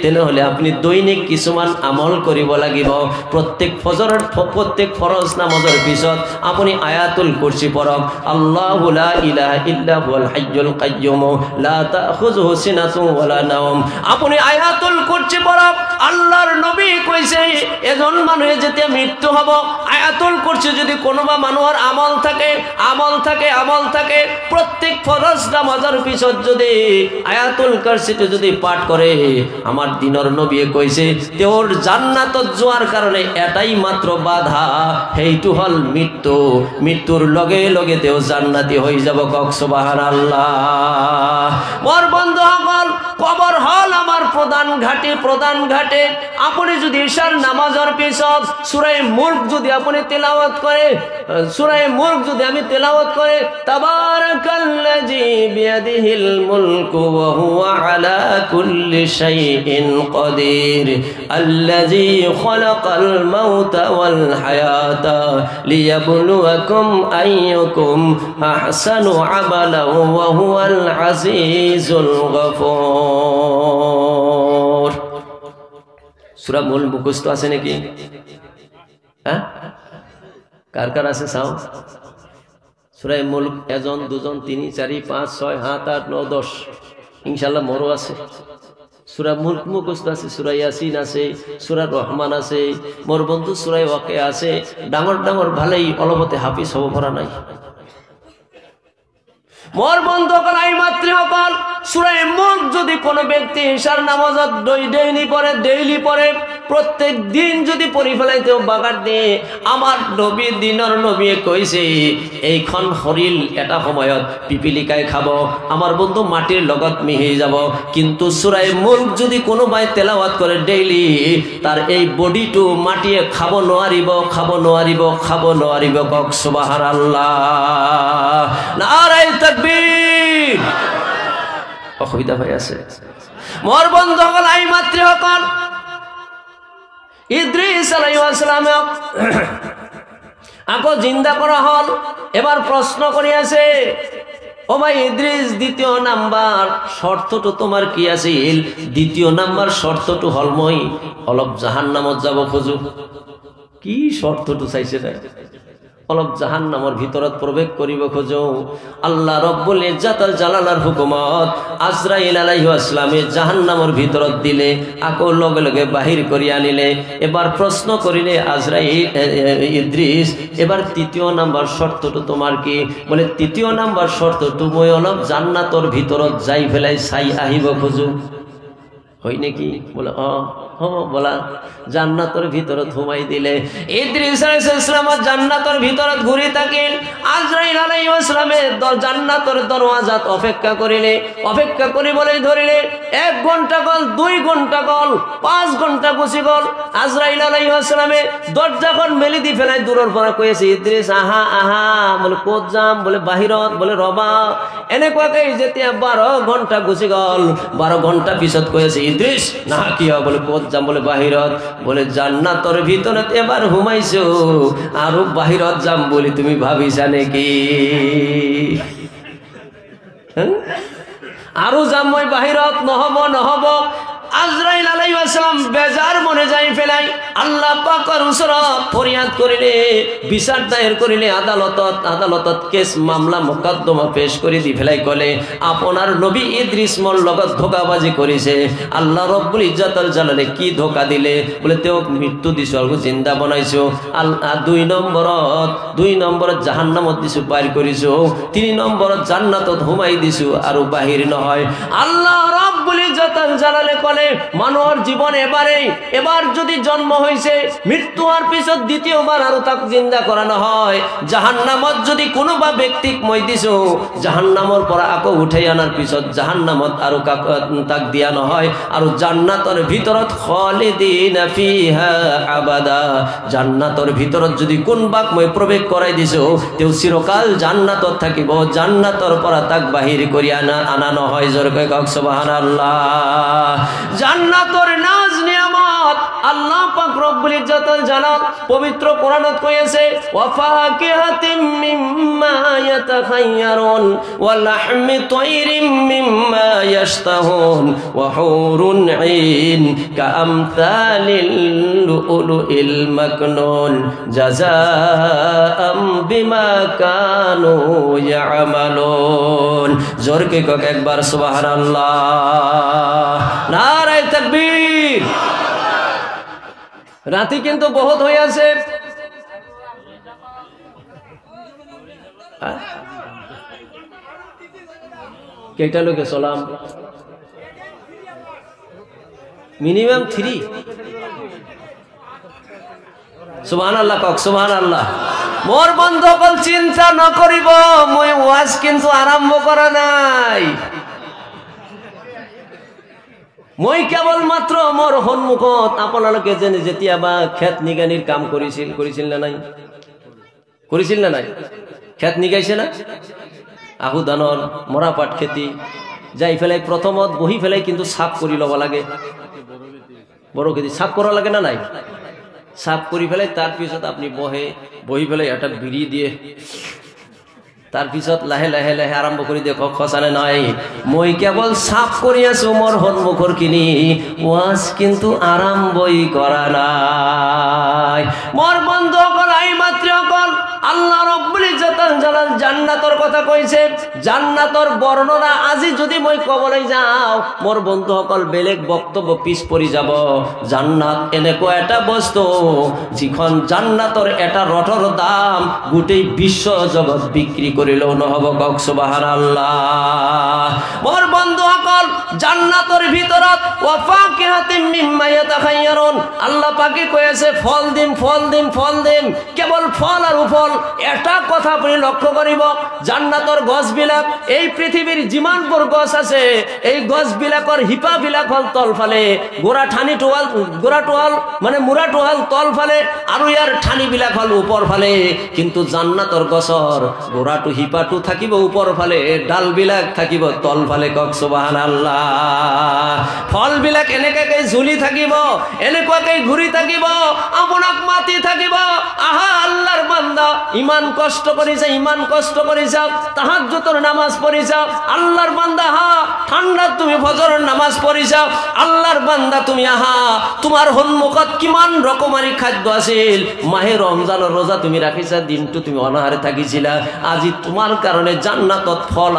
তেনেহলে আপনি দৈনিক কিছুমান আমল কৰিব লাগিব। প্রত্যেক ফজরের প্রত্যেক ফরজ নামাজের পিছত আপনি আয়াতুল কুরসি পড়ক। আল্লাহু লা ইলাহা ইল্লা হুয়াল হাইয়ুল কাইয়্যুম লা তাখুযুহু সিনাতুন ওয়ালা নাওম। আপনি আয়াতুল কুরসি পড়ক। আল্লাহর নবী কইছে এজন মানুষে যেতিয়া মৃত্যু হব, আয়াতুল কুরসি যদি কোনোবা মানুহৰ আমল থাকে, আমল থাকে, আমল থাকে, প্রত্যেক ফরজ নামাজের পিছত যদি আয়াতুল কুরসিটো যদি পাঠ করে, আমার দিনৰ নবীয়ে কইছে তেওঁৰ জান্নাতত যোৱাৰ কারণে এটাই মাত্র বাধা, সেইটো হল মৃত্যু। মৃত্যুর লগে লগে তেও জান্নাতি হয়ে যাব। কক সুবহানাল্লাহ। মোর বন্ধু সকল, কবর হল আমার প্রধান ঘাটে, প্রধান ঘাটে। আপনি যদি ঈশার নামাজের পিছত সূরা মুলক যদি আপনি তেলাওয়াত করে, সূরা মুলক যদি আমি তেলাওয়াত করে, তাবারাকাল্লাযী বিয়াদিহিল মুলকু ওয়া হুয়া আলা কুল্লি শাইইন কাদির আল্লাযী খালাকাল মাউতা ওয়াল হায়াতা লিয়াবলুয়াকুম আইয়ুকুম আহসানু আমালা ওয়া হুয়াল আজিজুল গফুর। সূরা মুলক মুখস্থ আছে নাকি? হ্যাঁ, কার কার আছে চাও? সূরা মুলক এজন, দুজন, 3, 4, 5, 6, 7, 8, 9, 10 ইনশাআল্লাহ মোরও আছে। সূরা মুলক মুখস্থ আছে, সূরা ইয়াসিন আছে, সূরা রহমান আছে, মোর বন্ধু সূরা ওয়াকিয়া আছে। ডাঙর ডাঙর ভালেই অলপতে হাফিজ হব পরা নাই। মোর বন্ধু কলাই মাতৃসকল, সূরা মুলক যদি কোনো ব্যক্তি ঈশার নামাজত ডেইলি পড়ে, প্রত্যেক দিন যদি পড়ি ফেলাইতেও বাগার দিয়ে, আমার নবী দিনৰ নবীয়ে কইছে এইখন শরীর এটা সময়ত পিপিলিকাই খাব, আমার বন্ধু মাটির লগত মিহি যাব। কিন্তু সূরা মুলক যদি কোনোবাই তেলাওয়াত করে ডেইলি, তার এই বডিটো মাটিয়ে খাব নোৱাৰিব, খাব নোৱাৰিব, খাব নোৱাৰিব। কক সুবহানাল্লাহ, নারায়ে তাকবীর। অসুবিধা হয়ে আছে মোর বন্ধু সকল, আই মাতৃসকল, ইদ্রিস আলাইহিস সালামক আকৌ জিন্দা করা হল। এবার প্রশ্ন করি আছে, ও ভাই ইদ্রিস, দ্বিতীয় নাম্বার শর্তটো তোমার কি আছিল? দ্বিতীয় নাম্বার শর্তটো হল মই অলপ জাহান্নামত যাব খোঁজো। কি শর্তটো চাইছে তাই? অলপ জাহান্নামের ভিতরত প্রবেশ করিব খোঁজো। আল্লাহ রব্বুল ইজ্জত আল জালালার হুকুমত আজরাইল আলাইহিস সালামে জাহান্নামের ভিতরত দিলে, আকো লগে লগে বাহির করিয়া আনিলে। এবার প্রশ্ন করিলে আজরাইল, ইদ্রিস, এবার তৃতীয় নাম্বার শর্তটো তোমার কি? বলে তৃতীয় নাম্বার শর্তটো মই অলপ জান্নাতর ভিতরত যাই ফেলাই চাই আহিব খোঁজো। হই নাকি? বলে বলা জান্নাতের ভিতরত ঘুমাই দিলে। ইদ্রিস আলাইহিস সালাম জান্নাতের ভিতরত ঘুরি থাকেন। আজরাইল আলাইহিস সালামে জান্নাতের দরওয়াজাত অপেক্ষা করিলে, অপেক্ষা করি বলে ধরিলে 1 ঘন্টা গল, 2 ঘন্টা গল, 5 ঘন্টা গুছি গল। আজরাইল আলাইহিস সালামে দরজাখন মেলি দি ফেলাই দূরের পরা কইছে, ইদ্রিস আহা আহা। বলে কোত যাম? বলে বাহিরত। বলে রবা। এনেকুৱাকে যেতিয়া 12 ঘন্টা গুছি গল, 12 ঘন্টা পিছত কইছে, ইদ্রিস না কি হয়? বলে কোত যাম? বলে বাহিরত। বলে জান্নাতের ভিতরত এবার ঘুমাইছো, আরো বাহিরত যাম বলি তুমি ভাবিছা নাকি? আরো যাম মই বাহিরত? নহব, নহব। আজরাইল আলাইহিস সাল্লাম বেজার মনে যাই ফেলাই আল্লাহ পাকের উসরা ফরিয়াদ করিলে বিচার দায়ের করিলে আদালতত কেস মামলা মোকদ্দমা পেশ করে দি ফেলাই কলে আপনার নবী ইদ্রিস মোর লগত ধোকাবাজি করেছে আল্লাহ রব্বুল ইজ্জতুল জালালে কি ধোকা দিলে বলে তেও মৃত্যু দিছো আর জিন্দা বানাইছো দুই নম্বর জাহান্নামত দিছো বাইর করিছো 3 নম্বর জান্নাতত হুমাই দিছো আর বাহির নহয় আল্লাহ রব্বুল ইজ্জতুল জালালে কলে মানুষের জীবন এবার যদি জন্ম হইছে মৃত্যু হওয়ার পিছত দ্বিতীয়বার আর তাক জিন্দা করানো হয় জাহান্নামত যদি কোনোবা ব্যক্তিক মই দিছো জাহান্নামর পর আকো উঠাই আনার পিছত জাহান্নামত আর তাক দিয়া নহয় আর জান্নাতের ভিতরত খালিদিনা ফিহা আবাদা জান্নাতের ভিতরত যদি কোনবাক মই প্রবেশ করাই দিছো তেও চিরকাল জান্নাতত থাকিব জান্নাতের পর তাক বাহির করি আনা নহয় জোরে কওক সুবহানাল্লাহ জান্নাতের নাজ নিয়ামত আল্লাহ পাক রব্বুল ইজ্জতুল জালাল পবিত্র কোরআনত কইছে ওয়া ফাকিহাতিম মিম্মা ইয়াতাখায়্যারুন ওয়া লাহমি তায়রিম মিম্মা ইয়াশতাহুন ওয়া হুরুন ঈন কাআমসালিল লুলুইল মাকনুন জাযাআম বিমা কানু ইয়ামালুন জোরে কক একবার সুবহানাল্লাহ নারায়ে তাকবীর রাতি কিন্তু বহুত হয়ে আছে কেটা লোকে চলাম মিনিমাম 3 সুবহানাল্লাহ কক সুবহানাল্লাহ মোর বন্ধুসকল চিন্তা নকরিব মই ওয়াজ কিন্তু আরম্ভ করা নাই মই কেবলমাত্র মোর সন্মুখত আপোনালোকে যেনে যেতিয়াবা খেত নিগানিৰ কাম কৰিছিল না নাই খেত নিগাইছে না আহু ধানৰ মৰাপাট খেতি যাই ফেলাই প্ৰথমত বহি ফেলাই কিন্তু সাফ কৰি ল'ব লাগে বড় খেতি সাফ কৰা লাগে না নাই সাফ কৰি ফেলাই তাৰ পিছত আপুনি বহি ফেলাই এটা বিড়ি দিয়ে তার পিছত লাহে লাহে লাহে আরম্ভ করে দেখো খসানে নাই মই কেবল সাফ করি আছো মোর সন্মুখর কিনি ওয়াজ কিন্তু আরম্ভই করা নাই মোর বন্ধুসকল আই মাত্র অকল আল্লাহ রব্বুল ইজ্জতুল জালাল জান্নাতর কথা কইছে জান্নাতর বর্ণনা আজি যদি মই কবলৈ যাও মোর বন্ধুসকল বেলেগ বক্তব্য পিছ পৰি যাব জান্নাত এনেকুৱা এটা বস্তু যিখন জান্নাতর এটা রথৰ দাম গোটেই বিশ্ব জগৎ বিক্রি করিলেও নহব কক সুবহানাল্লাহ মোর বন্ধুসকল জান্নাতের ভিতৰত ওয়া ফাকিহাতিম মিম্মা ইয়াতাখায়্যারুন আল্লাহ পাকে কইছে ফল দিম কেবল ফল আর ফল এটা কথা আপনি লক্ষ্য করিব জান্নাতের গছবিলাক এই পৃথিবীর যিমানবোৰ গছ আছে এই গছবিলাকৰ হিপাবিলাক হল তলফালে গোড়া টোৱাল মানে মুৰা টোৱাল তলফালে আৰু ইয়াৰ ঠানিবিলাক হল ওপৰ ফালে কিন্তু জান্নাতের গছৰ গোড়াটো হিপাটো থাকিব ওপৰ ফালে ডালবিলাক থাকিব তল ফালে কক সুবহানাল্লাহ ফলবিলাক এনেকৈ ঝুলি থাকিব এনেকুৱাকৈ ঘূৰি থাকিব আপোনাক মাতি থাকিব আহা আল্লাহৰ বান্দা ইমান কষ্ট কৰিছা তাহাজ্জুদৰ নামাজ পঢ়িছা আল্লাহৰ বান্দা হা ঠাণ্ডাত তুমি ফজৰৰ নামাজ পঢ়িছা আল্লাহৰ বান্দা তুমি আহা তোমাৰ সন্মুখত কিমান ৰকমাৰী খাদ্য আছিল মাহে ৰমজানৰ রোজা তুমি ৰাখিছা দিনটো তুমি অনাহারে থাকিছিলা আজি তোমার কারণে জান্নাতত ফল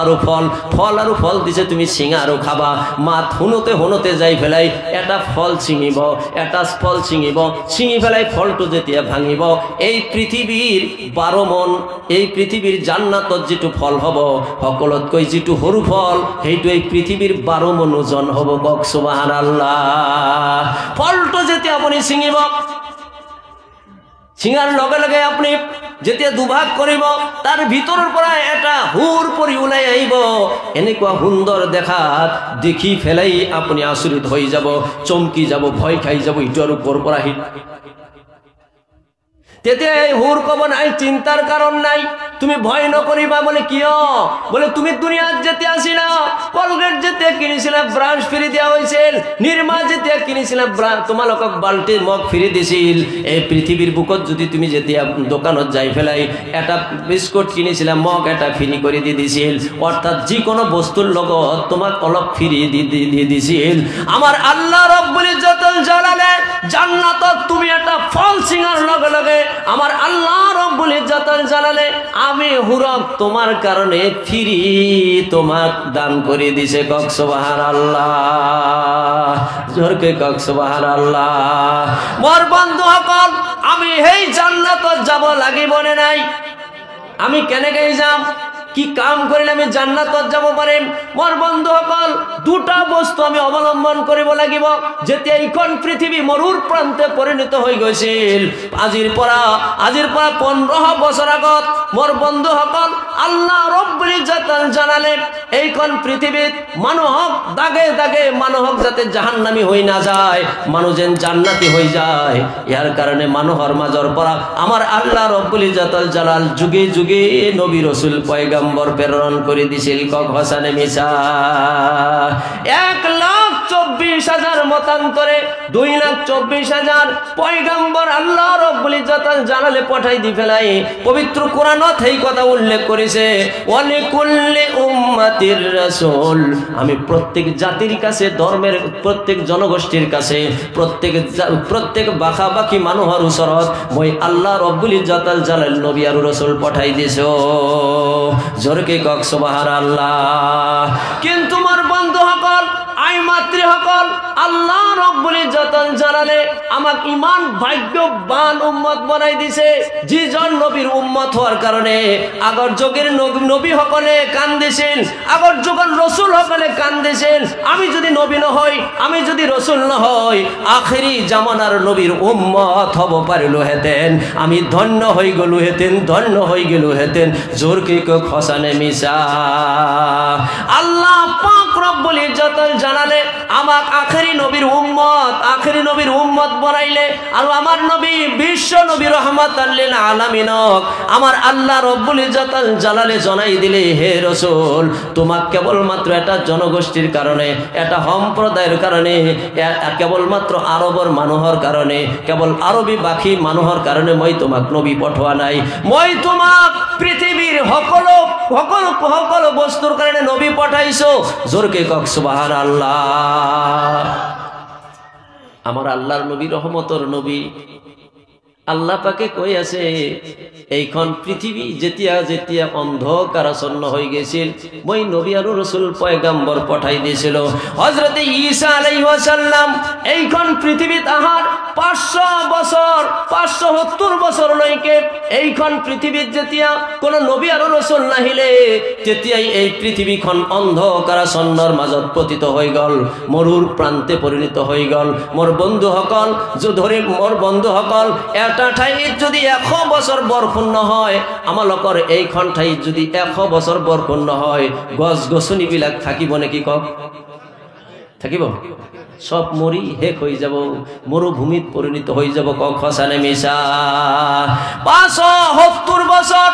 আৰু ফল দিছে তুমি চিঙা আৰু খাবা মাত হুনতে যাই ফেলাই এটা ফল চিঙিব চিঙি ফেলাই ফলটো যেতিয়া ভাঙিব এই পৃথিবীর 12 মন এই পৃথিবীর জান্নাতত যেটো ফল হব সকলতকৈ যেটো সৰু ফল সেইটো এই পৃথিবীর 12 মন ওজন হব কক সুবহানাল্লাহ ফলটো যেতিয়া আপুনি চিঙিব চিঙাৰ লগে লগে আপনি যেতিয়া দুভাগ কৰিব তার ভিতৰৰ পৰা এটা হুৰ পৰি ওলাই আহিব এনেকুৱা সুন্দৰ দেখাত দেখি ফেলাই আপুনি আচৰিত হৈ যাব চমকি যাব ভয় খাই যাব ইটোৰ ওপৰ পৰা তেতিয়া এই হুৰ কব নাই চিন্তাৰ কাৰণ নাই তুমি ভয় নকরিবা। বলে কিয়? বলে তুমি দুনিয়াত যেতে আসিলা, কলগেট যেতে কিনেছিলা ব্রাশ ফ্রি দেওয়া হয়েছিল, নির্মা যেতে কিনেছিলা তোমালোক বাল্টি মগ ফ্রি দিছিল। এই পৃথিবীর বুকত যদি তুমি যেতে দোকানত যাই ফেলাই এটা বিস্কুট কিনেছিলাম মগ এটা ফ্রি করে দিয়ে দিছিল। অর্থাৎ যে কোনো বস্তুর লগত তোমাক অলপ ফ্রি দিয়ে দিছিল। আমার আল্লাহ রব্বুল ইজ্জতুল জালালে জান্নাতত তুমি একটা ফল সিঙ্গার লগে লগে আমার আল্লাহ রব্বুল ইজ্জতুল জালালে আমি হুরক তোমার কারণে ফ্রি তোমাক দান করে দিছে। কক সুবহানাল্লাহ, জোরকে কক সুবহানাল্লাহ। মোর বন্ধু সকল, আমি এই জান্নাতত যাব লাগিব নে নাই? আমি কেনেকে যাম? কি কাম করিলে আমি জান্নাতত যাব পারিম? মোর বন্ধু সকল, দুটা বস্তু আমি অবলম্বন করিব লাগিব। যেতিয়া এইখন পৃথিৱী মৰুৰ প্ৰান্তে পৰিণত হৈ গৈছিল, আজিৰ পৰা 15 বছৰ আগত মোর বন্ধু সকল আল্লাহ রব্বুল ইজ্জতুল জালালে এইখন পৃথিবীত মানুহক দাগে দাগে মানুহক যাতে জাহান্নামী হই না যায়, মানুহ যেন জান্নাতি হই যায়। ইয়ার কারণে মানুহৰ মাজৰ পৰা আমার আল্লাহ রব্বুল ইজ্জতুল জালাল যুগে যুগে নবী রাসূল পয়গম্বর প্রেরণ করে দিছিল। কক হাসানে মিছা 1,24,000 মতান্তরে 2,24,000 পয়গম্বর আল্লাহ রব্বুল ইজ্জতুল জালালে পাঠাই দি ফেলাই। পবিত্র কোরআনত এই কথা উল্লেখ করেছে, ওয়ালিকুল্লি উম্মাতির রাসূল। আমি প্রত্যেক জাতির কাছে, ধর্মের প্রত্যেক জনগোষ্ঠীর কাছে, প্রত্যেক বাকি মানুহৰ ওচৰত মই আল্লাহ রব্বুল ইজ্জতুল জালাল নবী আর রাসূল পাঠাই দিছো। জোরকে কক সুবহানাল্লাহ। কিন্তু মোর বন্ধু সকল, আই মাতৃ সকল, আল্লাহ রব্বুল ইজ্জতুল জালালে আমাক ইমান ভাগ্যবান উম্মত বানাই দিছে। যিজন নবীর উম্মত হওয়ার কারণে আগর যুগের নবী সকলে কান্দিছিল, আগর যুগের রসুল সকলে কান্দিছিল। আমি যদি নবী নহই, আমি যদি রসুল নহই, আখেরি জামানার নবীর উম্মত হব পারিল হেতেন, আমি ধন্য হয়ে গেলু হেতেন, ধন্য হয়ে গেলু হেতেন। জোরকে কক হাসানে মিছা। আল্লাহ পাক রব্বুল ইজ্জতুল জালালে আমাক আখেরি নবীর উম্মত বানাইলে। আর আমার নবী বিশ্ব নবী রহমাতাল লিল আলামিনক আমার আল্লাহ রব্বুল ইজ্জতুল জালালে জানাই দিলে, হে রাসূল, তোমাক কেবলমাত্র এটা জনগোষ্ঠীর কারণে, এটা সম্প্রদায়ের কারণে, কেবলমাত্র আরবর মানুহৰ কারণে, কেবল আরবি বাকি মানুহৰ কারণে মই তোমাক নবী পঠোৱা নাই। মই তোমাক পৃথিবীর সকলো বস্তুর কারণে নবী পঠাইছো। জোরকে কক সুবহানাল্লাহ। আমার আল্লাহর নবী রহমতর নবী। আল্লাহ পাকে কই আছে, এইখন পৃথিবী যেতিয়া যেতিয়া অন্ধকারাচ্ছন্ন হয়ে গেছিল, মই নবী আর রাসূল পয়গম্বর পাঠাই দিয়েছিল। হযরত ঈসা আলাইহিস সালাম এইখন পৃথিবীত আহার 570 বছর লইকে এইখন পৃথিবীত যেতিয়া কোন নবী আর রাসূল নাহিলে, তেতিয়াই এই পৃথিবীখন অন্ধকারাচ্ছন্নর মাজত পতিত হয়ে গেল, মরুর প্রান্তে পরিণত হয়ে গেল। মোর বন্ধু সকল, মোর বন্ধু সকল, এটা ঠাইত যদি 100 বছর বরষুণ নহয়, আমালোকৰ এইখন ঠাইত যদি 100 বছর বরষুণ নহয়, গছ গছনিবিলাক থাকিব নেকি? কক থাকিব? সব মরি হেক হয়ে যাব, মরুভূমিত পরিণত হয়ে যাব। কক হাসানে মিছা। 570 বছর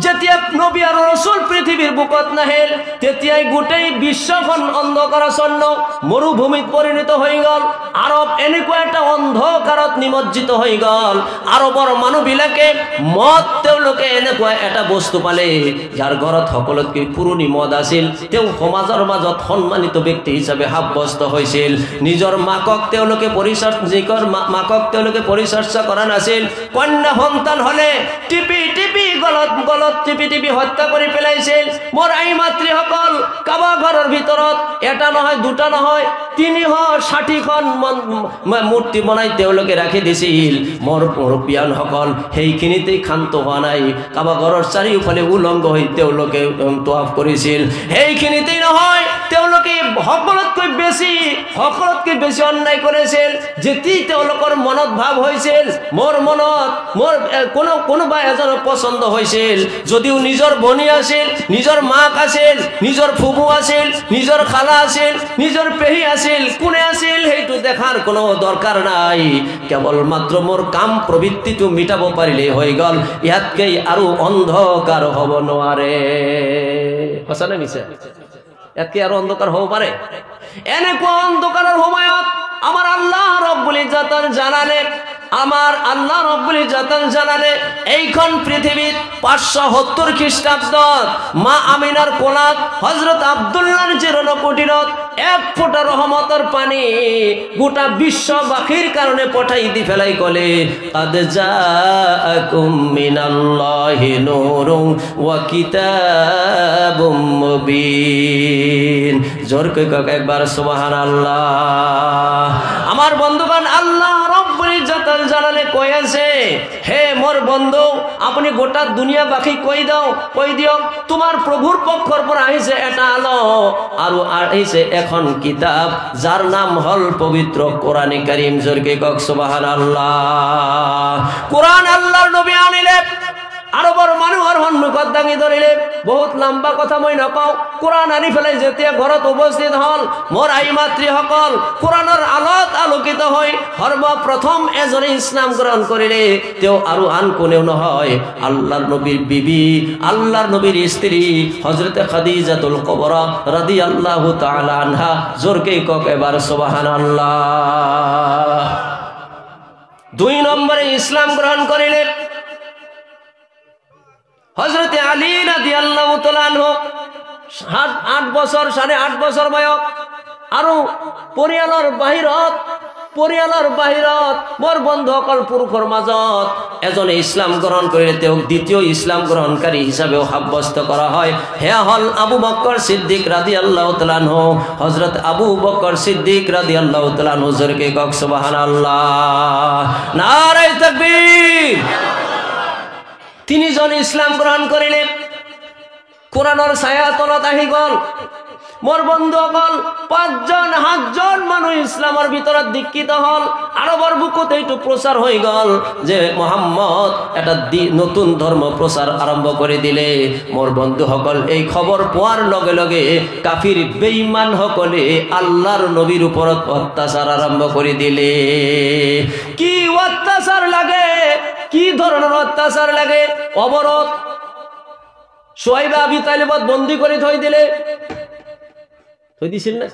যেতিয়া নবী আর রাসূল পৃথিবীর বুকত নাহিল, তেতিয়াই গোটেই বিশ্বখন অন্ধকারাচ্ছন্ন মরুভূমিত পরিণত হয়ে গেল। আরব এনেকুৱা একটা অন্ধকারত নিমজ্জিত হয়ে গেল। আরবর মানুহবিলাকে মদ, তেওঁলোকে এনেকুৱা এটা বস্তু পালে যার ঘৰত সকলোতকৈ পুৰণি মদ আছিল, তেওঁ সমাজৰ মাজত সন্মানিত ব্যক্তি হিচাপে সাব্যস্ত হৈছিল। নিজৰ মাকক তেওঁলোকে পৰিচৰ্যা কৰা নাছিল। কন্যা সন্তান হলে টিপি টিপি গলত টিপি টিপি হত্যা কৰি পেলাইছিল। মোর আই মাতৃ সকল, কাবা ঘৰৰ ভিতৰত এটা নহয়, দুটা নহয়, 360খন মূর্তি বনাই তেওঁলোকে রাখি দিছিল। মোর মুরব্বিয়ান সকল সেইখিনিতেই ক্ষান্ত হওয়া নাই, কাবা ঘৰৰ চাৰিওফালে উলংগ হৈ তেওঁলোকে তোয়াফ কৰিছিল। সেইখিনিতেই নহয়, তেওঁলোকে সকলোতকৈ বেছি অন্যায় করেছিল। যেটি তেওঁলোকৰ মনত ভাব হয়েছিল, মোর মনত কোনোবা এজনৰ পছন্দ হয়েছিল, যদিও নিজের বনি আছিল, নিজের মাক আছিল, নিজের ফুবু আছিল, নিজের খালা আছিল, নিজের পেহী আছিল, কোনে আছিল সেইটো দেখার কোনো দরকার নাই। কেবলমাত্র মোর কাম প্রবৃত্তিটো মিটাব পাৰিলে হৈ গল। ইয়াতকৈ আৰু অন্ধকাৰ হ'ব নোৱাৰে। সঁচা নে মিছা? ইয়াতকৈ আৰু অন্ধকাৰ হ'ব পাৰে? এনেকুৱা অন্ধকাৰৰ সময়ত আমার আল্লাহ রব্বুল ইজ্জত জানালে, আমার আল্লাহ রব্বুল ইজ্জত জানালে এইখন পৃথিবীত 570 খ্রিস্টাব্দত মা আমিনার কোলাত হযরত আব্দুল্লাহর চিরনকুটিরত 1 ফোঁটা রহমতের পানি গোটা বিশ্ববাসীর কারণে পঠাই দি ফেলাই কলে কাদ জাআকুম মিনাল্লাহি নূরুন ওয়া কিতাবুম মুবিন। জোর করে একবার সুবহানাল্লাহ। আমার বন্ধুগণ, আল্লাহ রব্বুল ইজ্জত জালালে কইছে, হে মোর বন্ধু, আপনি গোটা দুনিয়া বাকি কই দিও তোমার প্রভুর পক্ষর পর আইছে এটা আলো আর আইছে এখন কিতাব যার নাম হল পবিত্র কোরআনে কারীম। জোরকে কক সুবহানাল্লাহ। কোরআন আল্লাহর নবী আনিলে আরবর মানুষের সন্মুখত দাঙি ধরিলে বহুত লম্বা কথা মই নকওঁ। কোরআন আনি ফেলাই যেতিয়া ঘৰত উপস্থিত হল মোর আই মাতৃসকল, কোরআনের আলোত আলোকিত হৈ সর্বপ্রথম এজনে ইসলাম গ্রহণ করিলে তেও আৰু আন কোনেও নহয়, আল্লাহর নবীর বিবি, আল্লাহর নবীর স্ত্রী হযরতে খাদিজাতুল কুবরা রাদিয়াল্লাহু তাআলা আনহা। জোরকে কক এবার সুবহানাল্লাহ। 2 নম্বরে ইসলাম গ্রহণ করিলে হযরতে আলী রাদিয়াল্লাহু তাআলা আনহু 8 বছর 8.5 বছর বয়স আৰু পৰিয়ালৰ বাহিৰত মোৰ বন্ধুসকল পুৰুষৰ মাজত এজনে ইসলাম গ্রহণ কৰিলে তেওঁক দ্বিতীয় ইসলাম গ্রহণকারী হিসাবেও সাব্যস্ত করা হয়। হেয়া হল আবু বকর সিদ্দিক রাদিয়াল্লাহু তাআলা আনহু। হযরত আবু বকর সিদ্দিক রাদিয়াল্লাহু তাআলা আনহু। জোরকে কক সুবহানাল্লাহ। নারে তাকবীর। তিনিজন ইসলাম গ্রহণ করিলে কোরআনের ছায়া তলত আহি গল। মোর বন্ধুসকল 5-7জন মানুষ ইসলামের ভিতৰত দীক্ষিত হল। আরবর বুকুত এইটো প্রচার হয়ে গল যে মোহাম্মদ এটা নতুন ধর্ম প্রচার আরম্ভ করে দিলে। মোর বন্ধুসকল এই খবর পোৱাৰ লগে লগে কাফির বেঈমান সকলে আল্লাহর নবীর উপরত অত্যাচার আরম্ভ করে দিলে। কি অত্যাচার লাগে, কি ধরনের অত্যাচার লাগে? অবরোধ। শুআইব আবি তালিবত বন্দী করে থই দিলে, থই দিছিল না?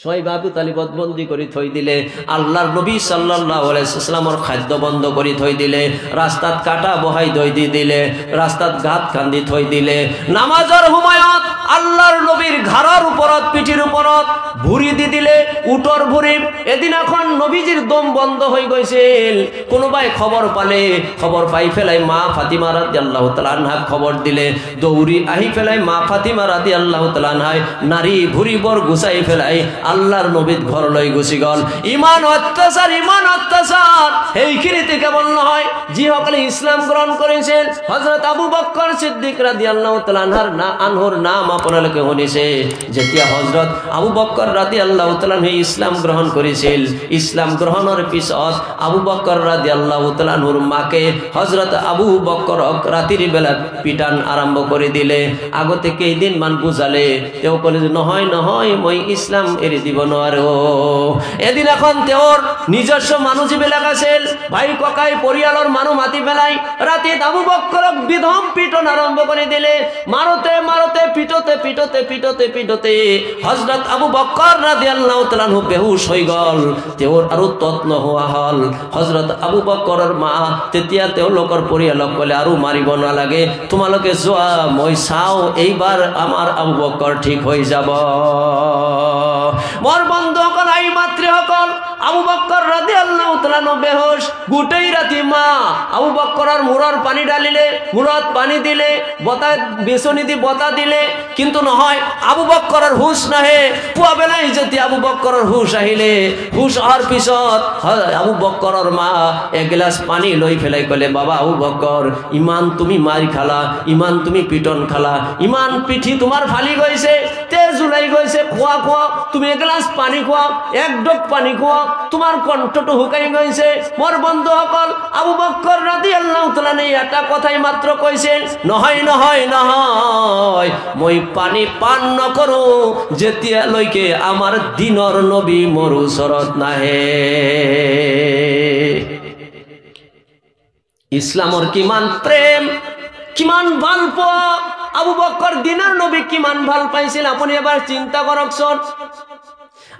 শুআইব আবি তালিবত বন্দী করে থই দিলে। আল্লাহর নবী সাল্লাল্লাহু আলাইহি ওয়াসাল্লামের খাদ্য বন্ধ করে থই দিলে। রাস্তাত কাটা বহাই দই দি দিলে, রাস্তাত গাত কান্দি থই দিলে। নামাজের সময়ত আল্লাহর নবীর ঘাড়ৰ উপরত পিঠির উপরত ভুরি দি দিলে, উটর ভুরি। এদিন এখন নবীজির দম বন্ধ হয়ে গৈছিল। কোনোবাই খবর পালে, খবর পাই ফেলাই মা ফাতিমা রাদিয়াল্লাহু তাআলা আনহা খবর দিলে। দৌড়ি আহি ফেলাই মা ফাতিমা রাদিয়াল্লাহু তাআলা আনহা নারী ভুরি বর গুছাই ফেলাই আল্লাহর নবীর ঘর লই গুছি গল। ইমান অত্যাচার, ইমান অত্যাচার। এইখিনিতে কেবল নহয়, যিসকলে ইসলাম গ্রহণ করেছেন হযরত আবু বকর সিদ্দিক রাদিয়াল্লাহু তাআলা আনহুর নাম আপনালোকে শুনিছে। যেতিয়া হযরত আবু বকর রাদিয়াল্লাহু তাআলা ইসলাম গ্রহণ করেছিল, ইসলাম গ্রহণের পিছত আবু বকর রাদিয়াল্লাহু তাআলা আনহুর মাকে হযরত আবু বকর রাতির বেলা পিটান আরম্ভ করে দিলে। আগতে কেইদিনমান বুঝালে, তেও কলে যে নহয় নহয় মই ইসলাম এৰি দিব নোৱাৰো। এদিন এখন তেওঁৰ নিজস্ব মানুহ যিবিলাক আছিল, ভাই ককাই পৰিয়ালৰ মানুহ মাতি পেলাই ৰাতিত আবু বকৰক বিধম পিটন আৰম্ভ কৰি দিলে। মাৰোতে মাৰোতে পিটতে পিটতে পিটতে পিটতে হযরত আবু বকর রাদিয়াল্লাহু তাআলা আনহু বেহুশ হয়ে গল। তেওঁৰ আৰু তত নোহোৱা হল। হযরত আবু বকৰৰ মা তেতিয়া তেওঁলোকৰ পৰিয়ালক কলে আৰু মাৰিব নালাগে, তোমালোকে যোৱা, মই চাও এইবাৰ আমাৰ আবু বকর ঠিক হৈ যাব। মোর বন্ধুসকল, আই মাতৃসকল, আবু বকর রাদিয়াল্লাহু তাআলা আনহু বেহুশ। গোটেই রাতি মা আবু বকরের মুড়র পানি ঢালিলে, মুড়ত পানি দিলে, বতা বেচনি দি বতা দিলে, কিন্তু নহয় আবু বকরের হুশ নাহে। পুয়া বেলাই যেতিয়া আবু বকরের হুশ আহিলে, হুশ অহাৰ পিছত আবু বকরের মা এক গ্লাস পানি লৈ ফেলাই কলে, বাবা আবু বকর, ইমান তুমি মারি খালা, ইমান তুমি পিটন খালা, ইমান পিঠি তোমার ফালি গৈছে, তেজ ওলাই গৈছে, খোৱা খোৱা, তুমি এক গ্লাস পানি খোৱা, এক ডোক পানি খোৱা, তোমার কণ্ঠটো হুকাই গইছে। মোর বন্ধু সকল আবু বকর রাদিয়াল্লাহু তাআলা এটা কথাই মাত্র কইছেন, নহয় নহয় নহয় মই পানী পান নকৰো যেতিয়া লৈকে আমার দিনৰ নবী মোর ওচৰত নাহে। ইসলামৰ কিমান প্রেম, কিমান ভাল পোৱা, আবু বকর দিনৰ নবী কিমান ভাল পাইছিল আপুনি এবাৰ চিন্তা কৰকচোন।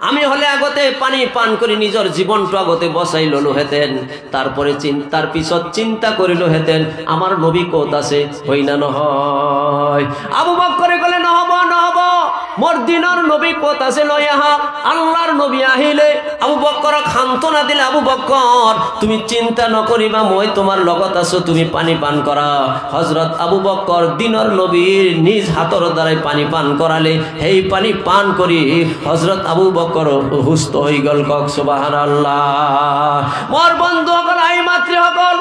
আমি হলে আগতে পানী পান করে নিজের জীবনটা আগতে বসাই ললো হেতেন, তারপরে চিন্তার পিছত চিন্তা করিল হেতেন আমার নবী কত আছে, হই না নহয়? আবু বকরে কলে নহব নহব, মোর দিনের নবী কত আছে লই আহা। আল্লাহর নবী আহিলে আবু বকরক সান্ত্বনা দিলে, আবু বকর তুমি চিন্তা নকরিবা, মই তোমার লগত আছো, তুমি পানি পান করা। হযরত আবু বকর দিনের নবীর নিজ হাতর দ্বারাই পানি পান করালে, সেই পানি পান করি হযরত আবু বকর হুস্ত হয়ে গেল। কক সুবহানাল্লাহ। মোর বন্ধু সকল আই মাতৃ সকল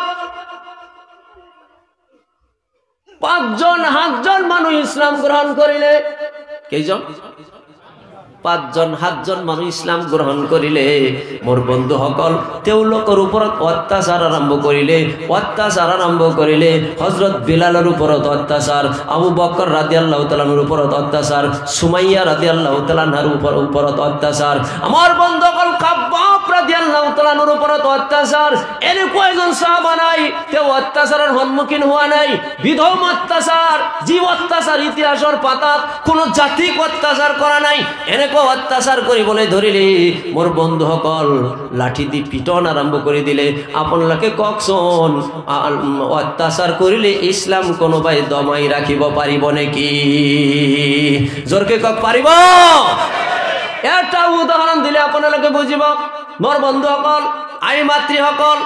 5জন মানুষ ইসলাম গ্রহণ করিলে, কেইজন? 5জন মানুষ ইসলাম গ্রহণ করিলে মোর বন্ধু সকল তেওলোকৰ ওপৰত অত্যাচার আরম্ভ করিলে হযরত বিলালের উপরত অত্যাচার, আবু বকর রাদিয়াল্লাহু তাআলার উপরত অত্যাচার, সুমাইয়া রাদিয়াল্লাহু তাআলার উপরত অত্যাচার, আমার বন্ধু সকল খাব্বাব রাদিয়াল্লাহু তাআলার উপরত অত্যাচার। এনে কয়জন সাহাবা নাই তেও অত্যাচারের সম্মুখীন হওয়া নাই? বিধম অত্যাচার, জীব অত্যাচার ইতিহাসের পাতাত কোনো জাতিক অত্যাচার করা নাই। এনে অত্যাচার করি বলে ধরিলে মোর বন্ধু সকল লাঠি দি পিটন আরম্ভ করে দিলে। আপনাকে ককশন অত্যাচার করিলে ইসলাম কোনোবাই দমাই রাখিব পারিব নাকি? জোরকে কক পারিব? এটা উদাহরণ দিলে আপনাকে বুঝিব। মোর বন্ধু সকল আই মাতৃ সকল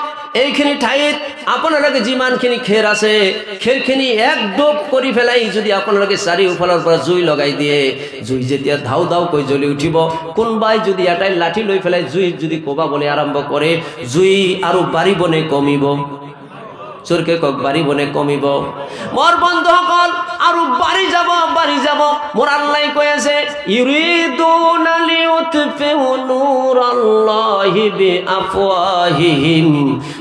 এইখিনি ঠাইত আপোনালোকে যিমানখিনি খেৰ আছে খেৰখিনি এক ডোব কৰি ফেলাই যদি আপোনালোকে চাৰিওফালৰ পৰা জুই লগাই দিয়ে, জুই যেতিয়া ধাউ ধাউ কৈ জ্বলি উঠিব, কোনোবাই যদি এটাই লাঠি লৈ ফেলাই জুই যদি কোবাবলৈ আৰম্ভ কৰে, জুই আৰু বাঢ়িব নে কমিব? চোরকে কক বাড়িব নে কমিব? মোর বন্ধু সকল আৰু বাড়ি যাব। মোর আল্লাহ কৈ আছে ইউরিদুনা লিউতফিউ নূরাল্লাহি বিআফওয়াহিহিম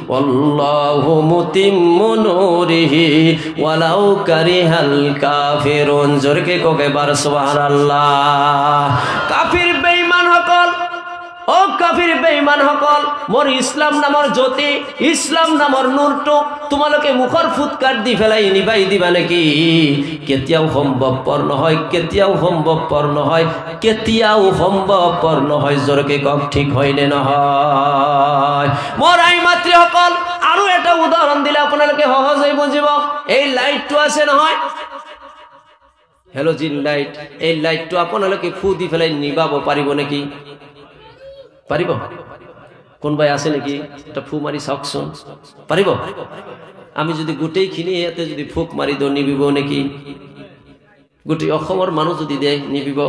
ওয়াল্লাহু মুতিম্মু নূরিহি ওয়ালাউ কারিহাল কাফিরুন। জোরকে কক এবার সুবহানাল্লাহ। কাফির বেঈমান সকল, ও কাফির বেঈমান সকল, মোর ইসলাম নামৰ জ্যোতি, ইসলাম নামৰ নূৰটো তোমালোকে মুখৰ ফুটকাট দি ফেলাই নিবাই দিবা নেকি? কেতিয়াও সম্ভৱপৰ নহয়। জোৰকে কক ঠিক হয় নে নহয়? মোর আই মাতৃ সকল আৰু এটা উদাহৰণ দিলে আপোনালোকে সহজেই বুজিব। এই লাইটটো আছে নহয়, হেলোজিন লাইট, এই লাইটটো আপোনালোকে ফু দি ফেলাই নিবাব পাৰিব নেকি? পাৰিব? কোনবাই আছে নেকি? এটা ফু মাৰি চাওকচোন, পাৰিব? আমি যদি গোটেইখিনি ইয়াতে যদি ফুক মাৰি দিওঁ নিবিব নেকি? গোটেই অসমৰ মানুহ যদি দিয়ে নিবিব?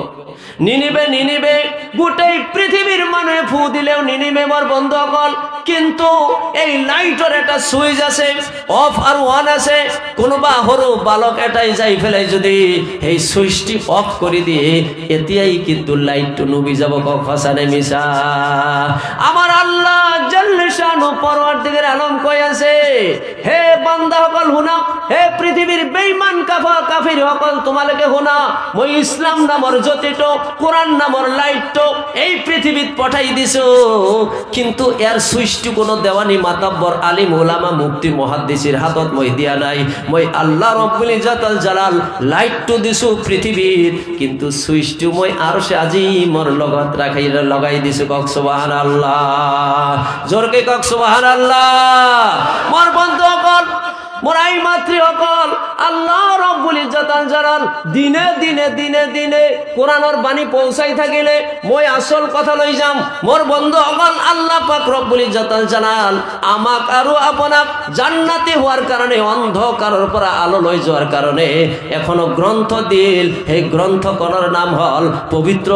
নিনিবে। গোটেই পৃথিৱীৰ মানুহে ফু দিলেও নিনিবে মোৰ বন্ধুসকল। কিন্তু এই লাইটৰ এটা সুইচ আছে, অফ আৰু অন আছে। কোনোবা সৰু বালক এটাই যাই ফেলাই যদি এই সুইচটি অফ কৰি দিয়ে, এতিয়াই কিন্তু লাইটটো নুবি যাব। কক সঁচা নে মিছা? আমার আল্লাহ জাল্লে শানু পরওয়ারদিগার আলম কই আছে, হে বান্দাসকল শুনা, হে পৃথিবীর বেঈমান কাফির সকল তোমালোকে শুনা, মই ইসলাম নামৰ জ্যোতিটো, কোরআন নামৰ লাইটটো এই পৃথিবীত পঠাই দিছো। কিন্তু এর সুইচটো কোনো দেওয়ানি মাতাব্বর আলিম ওলামা মুফতি মুহাদ্দিসের হাতত মই দিয়া নাই। মই আল্লাহ রব্বুল ইজ্জতুল জালাল লাইটটো দিছো পৃথিবীর, কিন্তু সুইচটো মই আরশে আজিমৰ লগত লগাই দিছো। কক সুবহানাল্লাহ। জোরকে কক সুবহানাল্লাহ। মোর বন্ধুসকল, মোর আই মাতৃ সকল, আল্লাহ রব্বুল ইজ্জতুল জালাল দিনে কোরআনের বাণী পৌঁছাই থাকিলে মই আসল কথা লৈ যাম। মোর বন্ধু সকল, আল্লাহ পাক রব্বুল ইজ্জতুল জালাল আমাক আৰু আপোনাক জান্নাতি হওয়ার কারণে, অন্ধকারের পৰা আলো লৈ যাওয়ার কারণে এখনো গ্রন্থ দিল। এই গ্রন্থখনৰ নাম হল পবিত্র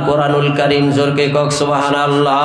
কোরআনুল কারীম। জোরকে কক সুবহানাল্লাহ।